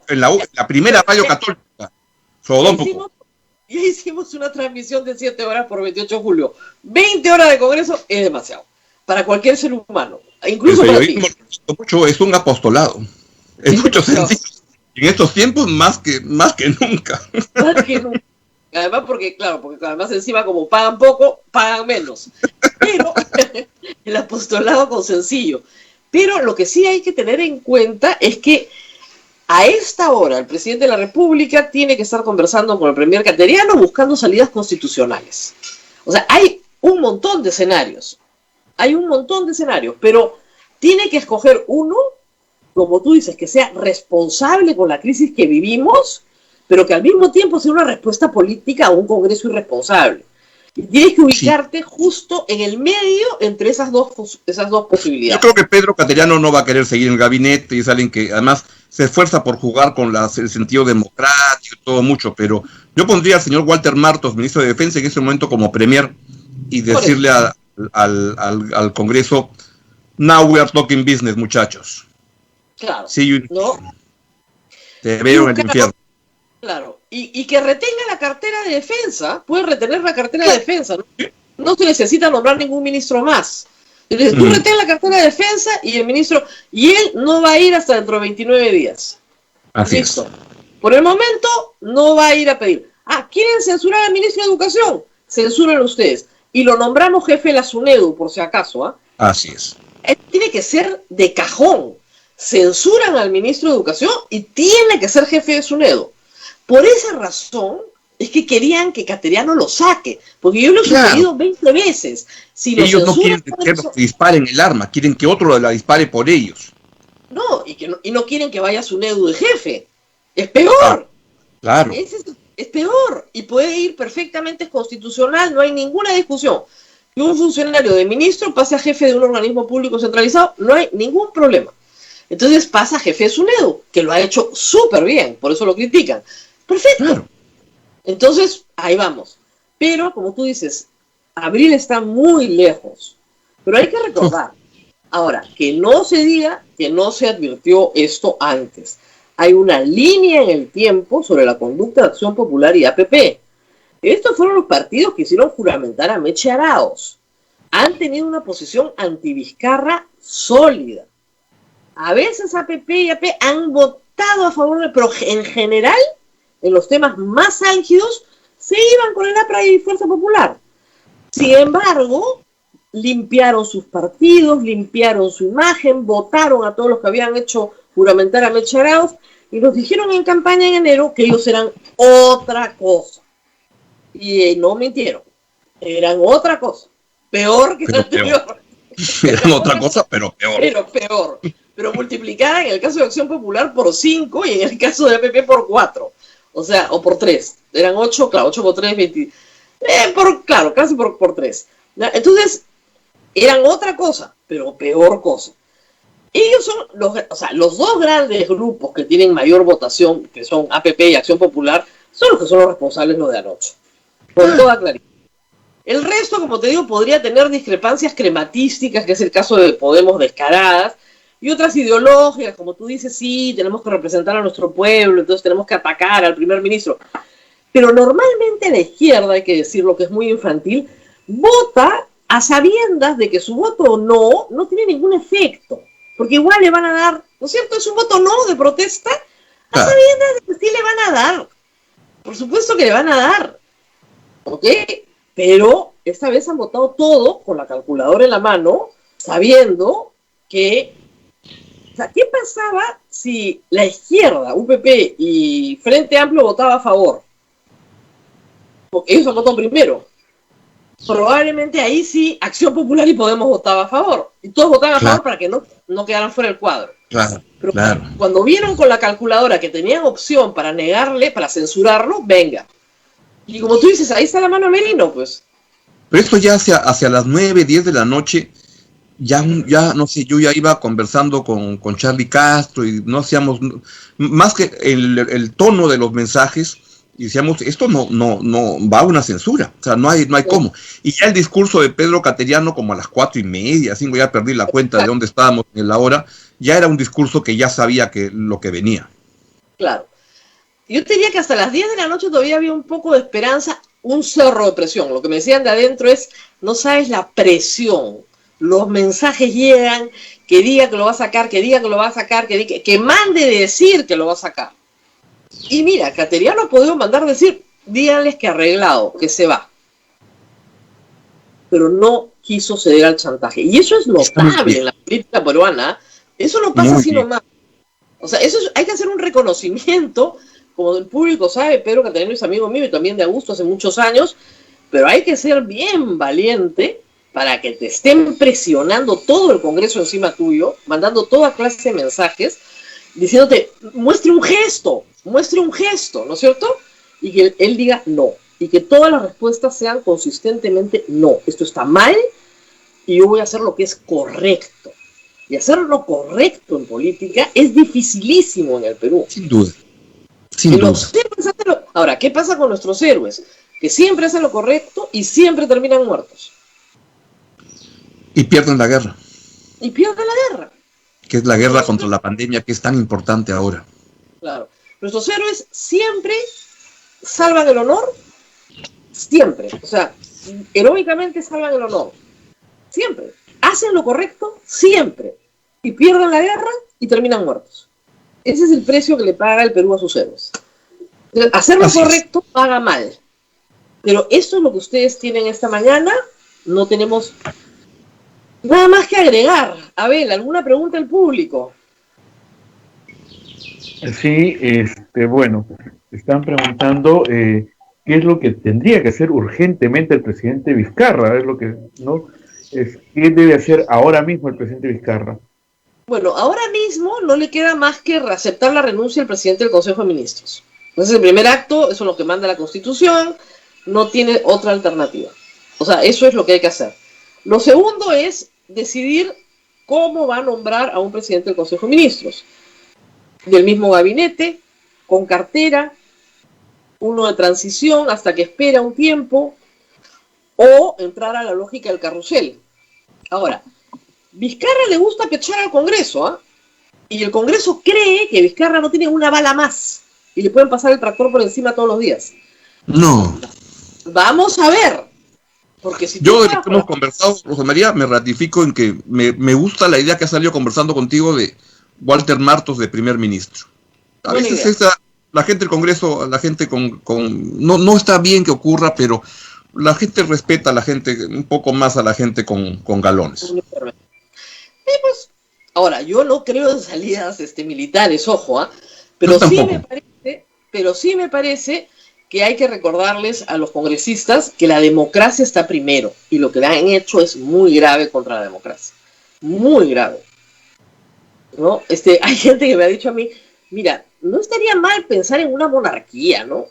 en la primera radio católica, Sodópoco. Ya hicimos una transmisión de 7 horas por 28 de julio. 20 horas de Congreso es demasiado. Para cualquier ser humano. Incluso el periodismo mucho es un apostolado. En muchos sentidos. En estos tiempos más que nunca. Más que nunca. Además porque además encima como pagan poco, pagan menos. Pero el apostolado con sencillo. Pero lo que sí hay que tener en cuenta es que a esta hora el presidente de la República tiene que estar conversando con el premier Cateriano buscando salidas constitucionales. O sea, hay un montón de escenarios. Pero tiene que escoger uno, como tú dices, que sea responsable con la crisis que vivimos, pero que al mismo tiempo sea una respuesta política a un Congreso irresponsable. Y tienes que ubicarte justo en el medio entre esas dos posibilidades. Yo creo que Pedro Cateriano no va a querer seguir en el gabinete y es alguien que además se esfuerza por jugar con el sentido democrático y todo mucho, pero yo pondría al señor Walter Martos, ministro de Defensa, en ese momento como premier y decirle al Congreso, now we are talking business, muchachos. Claro. Sí, ¿no? Te veo en el infierno. Claro, y que retenga la cartera de defensa, puede retener la cartera de defensa, no se necesita nombrar ningún ministro más. Entonces, tú retén la cartera de defensa y el ministro, y él no va a ir hasta dentro de 29 días. Así Listo. es. Por el momento, no va a ir a pedir. ¿Quieren censurar al ministro de Educación? Censúrenlo ustedes. Y lo nombramos jefe de la SUNEDU, por si acaso. Así es. Tiene que ser de cajón. Censuran al ministro de Educación y tiene que ser jefe de SUNEDU. Por esa razón es que querían que Cateriano lo saque, porque yo lo he sugerido 20 veces. Si lo ellos no quieren que disparen el arma, quieren que otro la dispare por ellos. No, y no quieren que vaya SUNEDU de jefe. Es peor. Claro. Es peor. Y puede ir perfectamente, es constitucional, no hay ninguna discusión. Que un funcionario de ministro pase a jefe de un organismo público centralizado, no hay ningún problema. Entonces pasa a jefe de SUNEDU, que lo ha hecho súper bien, por eso lo critican. Perfecto. Claro. Entonces, ahí vamos. Pero, como tú dices, abril está muy lejos. Pero hay que recordar, ahora, que no se diga que no se advirtió esto antes. Hay una línea en el tiempo sobre la conducta de Acción Popular y APP. Estos fueron los partidos que hicieron juramentar a Meche Arauz. Han tenido una posición anti-Vizcarra sólida. A veces APP y AP han votado a favor pero en general, en los temas más álgidos, se iban con el APRA y Fuerza Popular. Sin embargo, limpiaron sus partidos, limpiaron su imagen, votaron a todos los que habían hecho juramentar a Meche Arauz y nos dijeron en campaña en enero que ellos eran otra cosa. Y no mintieron, eran otra cosa, peor que el anterior. Eran otra cosa, pero peor. Pero peor, pero multiplicada en el caso de Acción Popular por 5 y en el caso de APP por 4. O sea, o por 3. Eran 8, claro, 8 por 3, 20. Claro, casi por 3. Entonces, eran otra cosa, pero peor cosa. Ellos son los dos grandes grupos que tienen mayor votación, que son APP y Acción Popular, son los que son los responsables lo de anoche. Con toda claridad. El resto, como te digo, podría tener discrepancias crematísticas, que es el caso de Podemos descaradas, y otras ideológicas, como tú dices, sí, tenemos que representar a nuestro pueblo, entonces tenemos que atacar al primer ministro. Pero normalmente la izquierda, hay que decirlo que es muy infantil, vota a sabiendas de que su voto no tiene ningún efecto, porque igual le van a dar, ¿no es cierto? Es un voto no de protesta, a sabiendas de que sí le van a dar. Por supuesto que le van a dar, ¿ok? Pero esta vez han votado todo con la calculadora en la mano, sabiendo que... O sea, ¿qué pasaba si la izquierda, UPP y Frente Amplio votaba a favor? Porque ellos han votado primero. Probablemente ahí sí Acción Popular y Podemos votaba a favor. Y todos votaban a favor para que no quedaran fuera del cuadro. Pero cuando vieron con la calculadora que tenían opción para negarle, para censurarlo, venga. Y como tú dices, ahí está la mano de Merino, pues. Pero esto ya hacia las 9, 10 de la noche, ya no sé, yo ya iba conversando con Charlie Castro y no hacíamos, más que el tono de los mensajes, y decíamos, esto no va a una censura, o sea, no hay cómo. Y ya el discurso de Pedro Cateriano, como a las 4:30, 5, ya perdí la cuenta de dónde estábamos en la hora, ya era un discurso que ya sabía lo que venía. Claro. Yo te diría que hasta las 10 de la noche todavía había un poco de esperanza, un cerro de presión. Lo que me decían de adentro es, no sabes la presión. Los mensajes llegan, que diga que lo va a sacar, que diga que lo va a sacar, que mande decir que lo va a sacar. Y mira, Cateriano ha podido mandar decir, díganles que arreglado, que se va. Pero no quiso ceder al chantaje. Y eso es notable en la política peruana. Eso no pasa así nomás. O sea, hay que hacer un reconocimiento. Como el público sabe, Pedro Cateriano es amigo mío y también de Augusto hace muchos años, pero hay que ser bien valiente para que te estén presionando todo el Congreso encima tuyo, mandando toda clase de mensajes, diciéndote, muestre un gesto, ¿no es cierto? Y que él diga no, y que todas las respuestas sean consistentemente no, esto está mal y yo voy a hacer lo que es correcto. Y hacer lo correcto en política es dificilísimo en el Perú. Sin duda. Ahora, ¿qué pasa con nuestros héroes? Que siempre hacen lo correcto y siempre terminan muertos. Y pierden la guerra. Que es la guerra contra la pandemia, que es tan importante ahora. Claro. Nuestros héroes siempre salvan el honor, siempre. O sea, heroicamente salvan el honor. Siempre. Hacen lo correcto, siempre. Y pierden la guerra y terminan muertos. Ese es el precio que le paga el Perú a sus héroes. Hacer lo correcto paga mal. Pero eso es lo que ustedes tienen esta mañana. No tenemos nada más que agregar. Abel, ¿alguna pregunta del público? Sí, bueno, están preguntando qué es lo que tendría que hacer urgentemente el presidente Vizcarra. Es lo que, ¿no? ¿Qué debe hacer ahora mismo el presidente Vizcarra? Bueno, ahora mismo no le queda más que aceptar la renuncia del presidente del Consejo de Ministros. Entonces, el primer acto, eso es lo que manda la Constitución, no tiene otra alternativa. O sea, eso es lo que hay que hacer. Lo segundo es decidir cómo va a nombrar a un presidente del Consejo de Ministros. Del mismo gabinete, con cartera, uno de transición hasta que espera un tiempo, o entrar a la lógica del carrusel. Ahora, Vizcarra le gusta pechar al Congreso, ¿ah? Y el Congreso cree que Vizcarra no tiene una bala más y le pueden pasar el tractor por encima todos los días. No. Vamos a ver. Porque si yo, desde que hemos conversado, Rosa María, me ratifico en que me gusta la idea que ha salido conversando contigo de Walter Martos de primer ministro. A veces La gente del Congreso, la gente no está bien que ocurra, pero la gente respeta a la gente, un poco más a la gente con galones. Pues, ahora, yo no creo en salidas militares, ojo, pero sí me parece que hay que recordarles a los congresistas que la democracia está primero, y lo que han hecho es muy grave contra la democracia, muy grave, ¿no? Hay gente que me ha dicho a mí, mira, no estaría mal pensar en una monarquía, ¿no?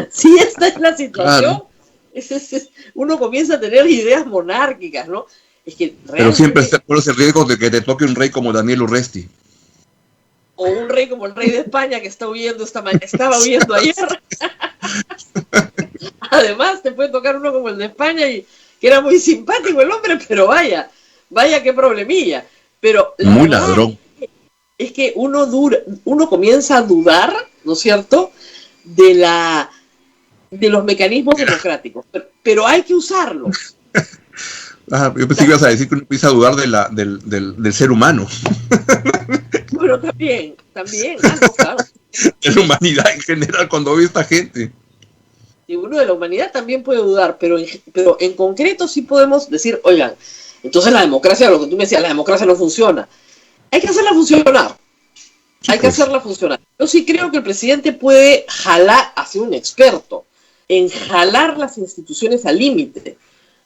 Si esta es la situación, claro. Uno comienza a tener ideas monárquicas, ¿no? Es que realmente... Pero siempre está por ese riesgo de que te toque un rey como Daniel Urresti. O un rey como el rey de España que estaba huyendo ayer. Además, te puede tocar uno como el de España, y que era muy simpático el hombre, pero vaya qué problemilla. Pero muy ladrón. Es que uno comienza a dudar, ¿no es cierto?, de los mecanismos democráticos, pero hay que usarlos. Yo pensé que ibas a decir que uno empieza a dudar del ser humano. Bueno, también, claro. De la humanidad en general, cuando ve esta gente. Y uno de la humanidad también puede dudar, pero en concreto sí podemos decir, oigan, entonces la democracia, lo que tú me decías, la democracia no funciona. Hay que hacerla funcionar. Yo sí creo que el presidente puede jalar, hacia un experto, en jalar las instituciones al límite.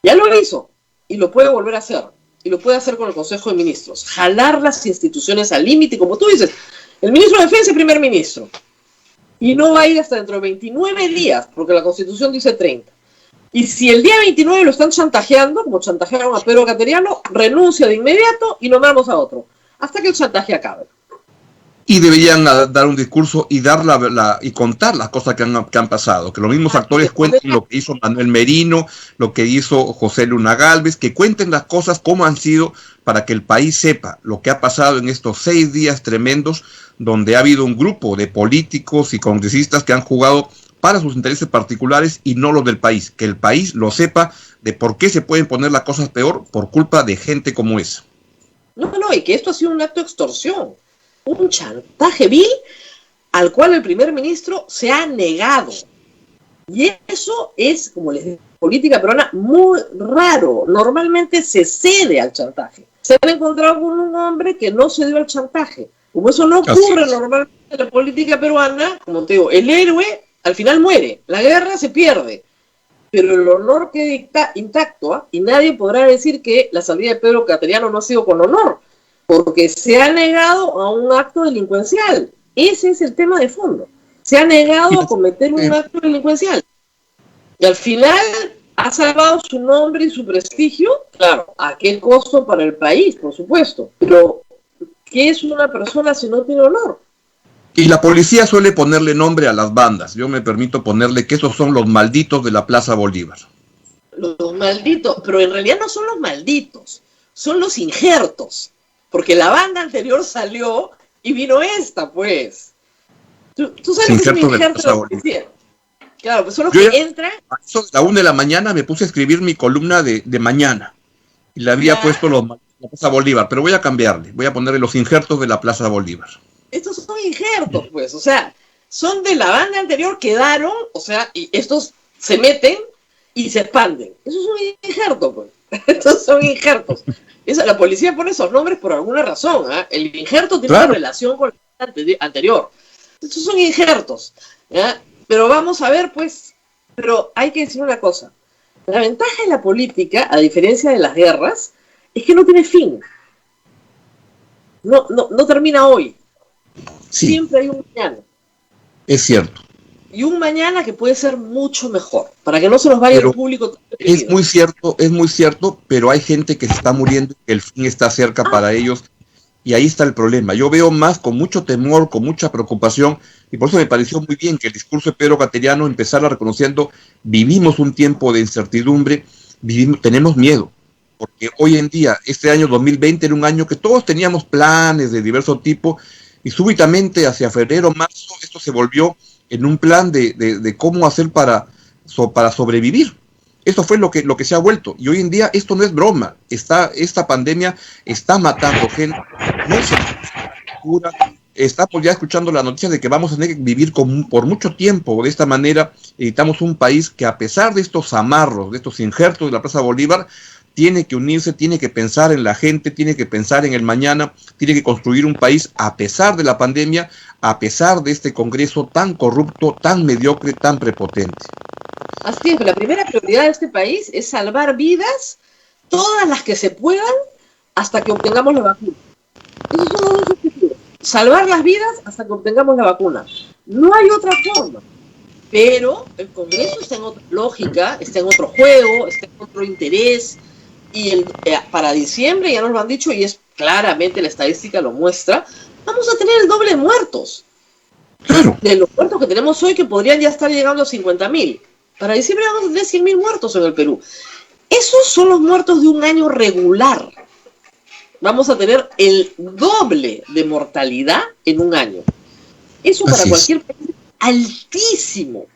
Ya lo hizo, y lo puede volver a hacer. Y lo puede hacer con el Consejo de Ministros. Jalar las instituciones al límite, como tú dices. El ministro de Defensa es primer ministro. Y no va a ir hasta dentro de 29 días, porque la Constitución dice 30. Y si el día 29 lo están chantajeando, como chantajearon a Pedro Cateriano, renuncia de inmediato y nombramos a otro, hasta que el chantaje acabe. Y deberían dar un discurso y y contar las cosas que han pasado, que los mismos actores cuenten lo que hizo Manuel Merino, lo que hizo José Luna Gálvez, que cuenten las cosas como han sido, para que el país sepa lo que ha pasado en estos 6 días tremendos, donde ha habido un grupo de políticos y congresistas que han jugado para sus intereses particulares y no los del país, que el país lo sepa de por qué se pueden poner las cosas peor por culpa de gente como esa. No, y que esto ha sido un acto de extorsión, un chantaje vil al cual el primer ministro se ha negado. Y eso es, como les digo, política peruana muy raro. Normalmente se cede al chantaje. Se han encontrado con un hombre que no cedió al chantaje. Como eso no ocurre normalmente en la política peruana, como te digo, el héroe al final muere, la guerra se pierde, pero el honor queda intacto, y nadie podrá decir que la salida de Pedro Cateriano no ha sido con honor, porque se ha negado a un acto delincuencial. Ese es el tema de fondo. Se ha negado a cometer un acto delincuencial. Y al final ha salvado su nombre y su prestigio, claro, ¿a qué costo para el país? Por supuesto. Pero, ¿qué es una persona si no tiene honor? Y la policía suele ponerle nombre a las bandas. Yo me permito ponerle que esos son los malditos de la Plaza Bolívar. Los malditos, pero en realidad no son los malditos, son los injertos. Porque la banda anterior salió y vino esta, pues. ¿Tú sabes lo que es un injerto de la policía? Claro, pues son los que entran. A eso de la 1 de la mañana me puse a escribir mi columna de mañana. Y le había puesto la Plaza Bolívar, pero voy a cambiarle. Voy a ponerle los injertos de la Plaza Bolívar. Estos son injertos, pues. O sea, son de la banda anterior, quedaron, o sea, y estos se meten y se expanden. Eso es un injerto, pues. Estos son injertos. La policía pone esos nombres por alguna razón. El injerto tiene una relación con el anterior. Estos son injertos. ¿Ya? Pero vamos a ver, pues, pero hay que decir una cosa. La ventaja de la política, a diferencia de las guerras, es que no tiene fin. No termina hoy. Sí. Siempre hay un mañana. Es cierto. Y un mañana que puede ser mucho mejor, para que no se nos vaya el público. Es muy cierto, pero hay gente que se está muriendo y el fin está cerca para ellos, y ahí está el problema. Yo veo más con mucho temor, con mucha preocupación, y por eso me pareció muy bien que el discurso de Pedro Cateriano empezara reconociendo: vivimos un tiempo de incertidumbre, tenemos miedo, porque hoy en día, este año 2020 era un año que todos teníamos planes de diverso tipo, y súbitamente hacia febrero, marzo, esto se volvió en un plan de cómo hacer para sobrevivir. Esto fue lo que se ha vuelto. Y hoy en día esto no es broma. Esta pandemia está matando gente. No se cura. estamos ya escuchando la noticia de que vamos a tener que vivir por mucho tiempo de esta manera. Necesitamos un país que, a pesar de estos amarros, de estos injertos de la Plaza Bolívar, tiene que unirse, tiene que pensar en la gente, tiene que pensar en el mañana, tiene que construir un país a pesar de la pandemia, a pesar de este Congreso tan corrupto, tan mediocre, tan prepotente. Así es, la primera prioridad de este país es salvar vidas, todas las que se puedan, hasta que obtengamos la vacuna. Esos son los dos objetivos. Salvar las vidas hasta que obtengamos la vacuna. No hay otra forma. Pero el Congreso está en otra lógica, está en otro juego, está en otro interés. Y para diciembre, ya nos lo han dicho, y es claramente la estadística lo muestra, vamos a tener el doble de muertos. Claro. De los muertos que tenemos hoy, que podrían ya estar llegando a 50.000. Para diciembre vamos a tener 100.000 muertos en el Perú. Esos son los muertos de un año regular. Vamos a tener el doble de mortalidad en un año. Eso para cualquier país es altísimo.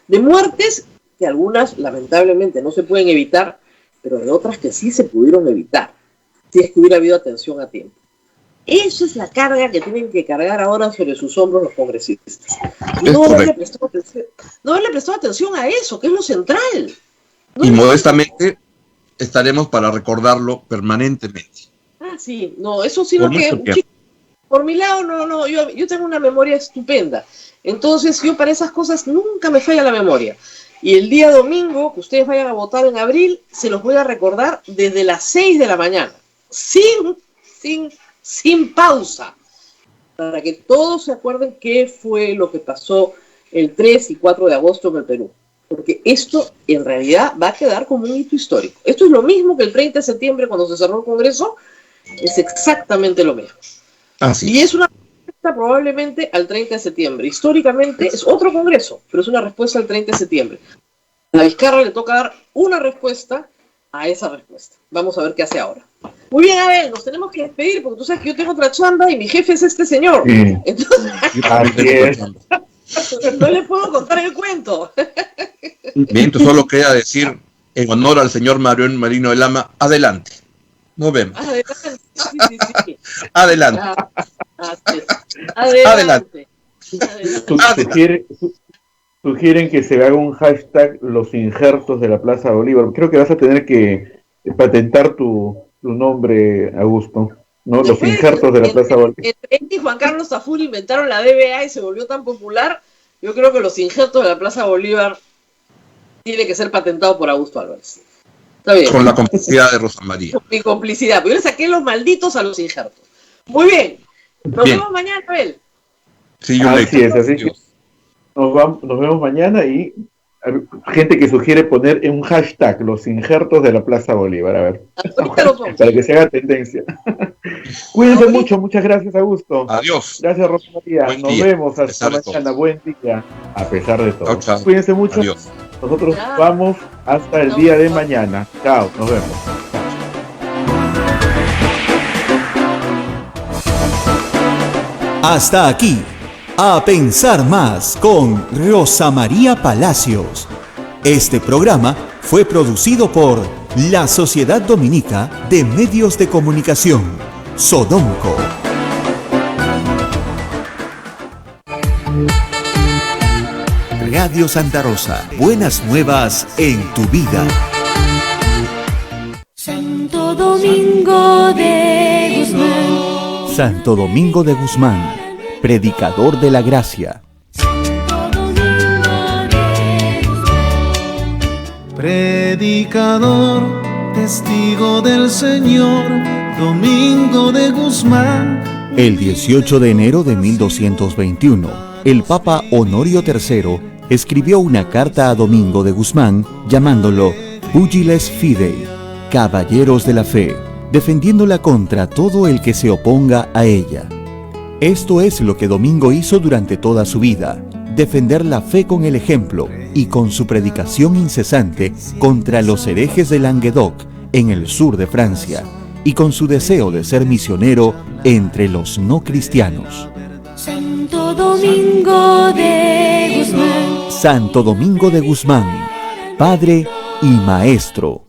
De muertes que algunas lamentablemente no se pueden evitar, pero de otras que sí se pudieron evitar, si es que hubiera habido atención a tiempo. Esa es la carga que tienen que cargar ahora sobre sus hombros los congresistas. No haberle prestado atención a eso, que es lo central. Y modestamente estaremos para recordarlo permanentemente. Sí, no, eso sí no que... Por mi lado, no, yo tengo una memoria estupenda. Entonces, yo para esas cosas nunca me falla la memoria. Y el día domingo, que ustedes vayan a votar en abril, se los voy a recordar desde las 6 de la mañana. Sin pausa. Para que todos se acuerden qué fue lo que pasó el 3 y 4 de agosto en el Perú. Porque esto, en realidad, va a quedar como un hito histórico. Esto es lo mismo que el 30 de septiembre, cuando se cerró el Congreso. Es exactamente lo mismo. Y es una respuesta probablemente al 30 de septiembre. Históricamente es otro Congreso, pero es una respuesta al 30 de septiembre. A Vizcarra le toca dar una respuesta a esa respuesta. Vamos a ver qué hace ahora. Muy bien, Abel, nos tenemos que despedir porque tú sabes que yo tengo otra chamba y mi jefe es este señor. Entonces, no le puedo contar el cuento. Bien, tú solo queda decir, en honor al señor Marino de Lama, adelante. Nos vemos. Adelante. Sí. Adelante. Adelante. Sugieren que se haga un hashtag los injertos de la Plaza Bolívar. Creo que vas a tener que patentar tu nombre, Augusto, ¿no? Los injertos de la Plaza Bolívar. Él y Juan Carlos Tafur inventaron la DBA y se volvió tan popular. Yo creo que los injertos de la Plaza Bolívar tiene que ser patentado por Augusto Álvarez. Está bien. Con la complicidad de Rosa María. Con mi complicidad. Pero yo le saqué los malditos a los injertos. Muy bien. Nos vemos mañana, Abel. Sí, así es, así que nos vemos mañana y gente que sugiere poner en un hashtag los injertos de la Plaza Bolívar, a ver, para que se haga tendencia. Cuídense mucho, muchas gracias, Augusto. Adiós. Gracias, Rosa María. Nos vemos hasta mañana. Buen día, a pesar de todo. Chao. Cuídense mucho. Adiós. Nosotros vamos hasta el día de mañana. Chao, nos vemos. Hasta aquí, A Pensar Más con Rosa María Palacios. Este programa fue producido por la Sociedad Dominica de Medios de Comunicación, Sodomco. Radio Santa Rosa, buenas nuevas en tu vida. Santo Domingo de Guzmán. Santo Domingo de Guzmán, predicador de la gracia. Predicador, testigo del Señor, Domingo de Guzmán. El 18 de enero de 1221, el Papa Honorio III escribió una carta a Domingo de Guzmán llamándolo Pugiles Fidei, caballeros de la fe, defendiéndola contra todo el que se oponga a ella. Esto es lo que Domingo hizo durante toda su vida, defender la fe con el ejemplo y con su predicación incesante contra los herejes de Languedoc en el sur de Francia y con su deseo de ser misionero entre los no cristianos. Santo Domingo de Guzmán. Santo Domingo de Guzmán, Padre y Maestro.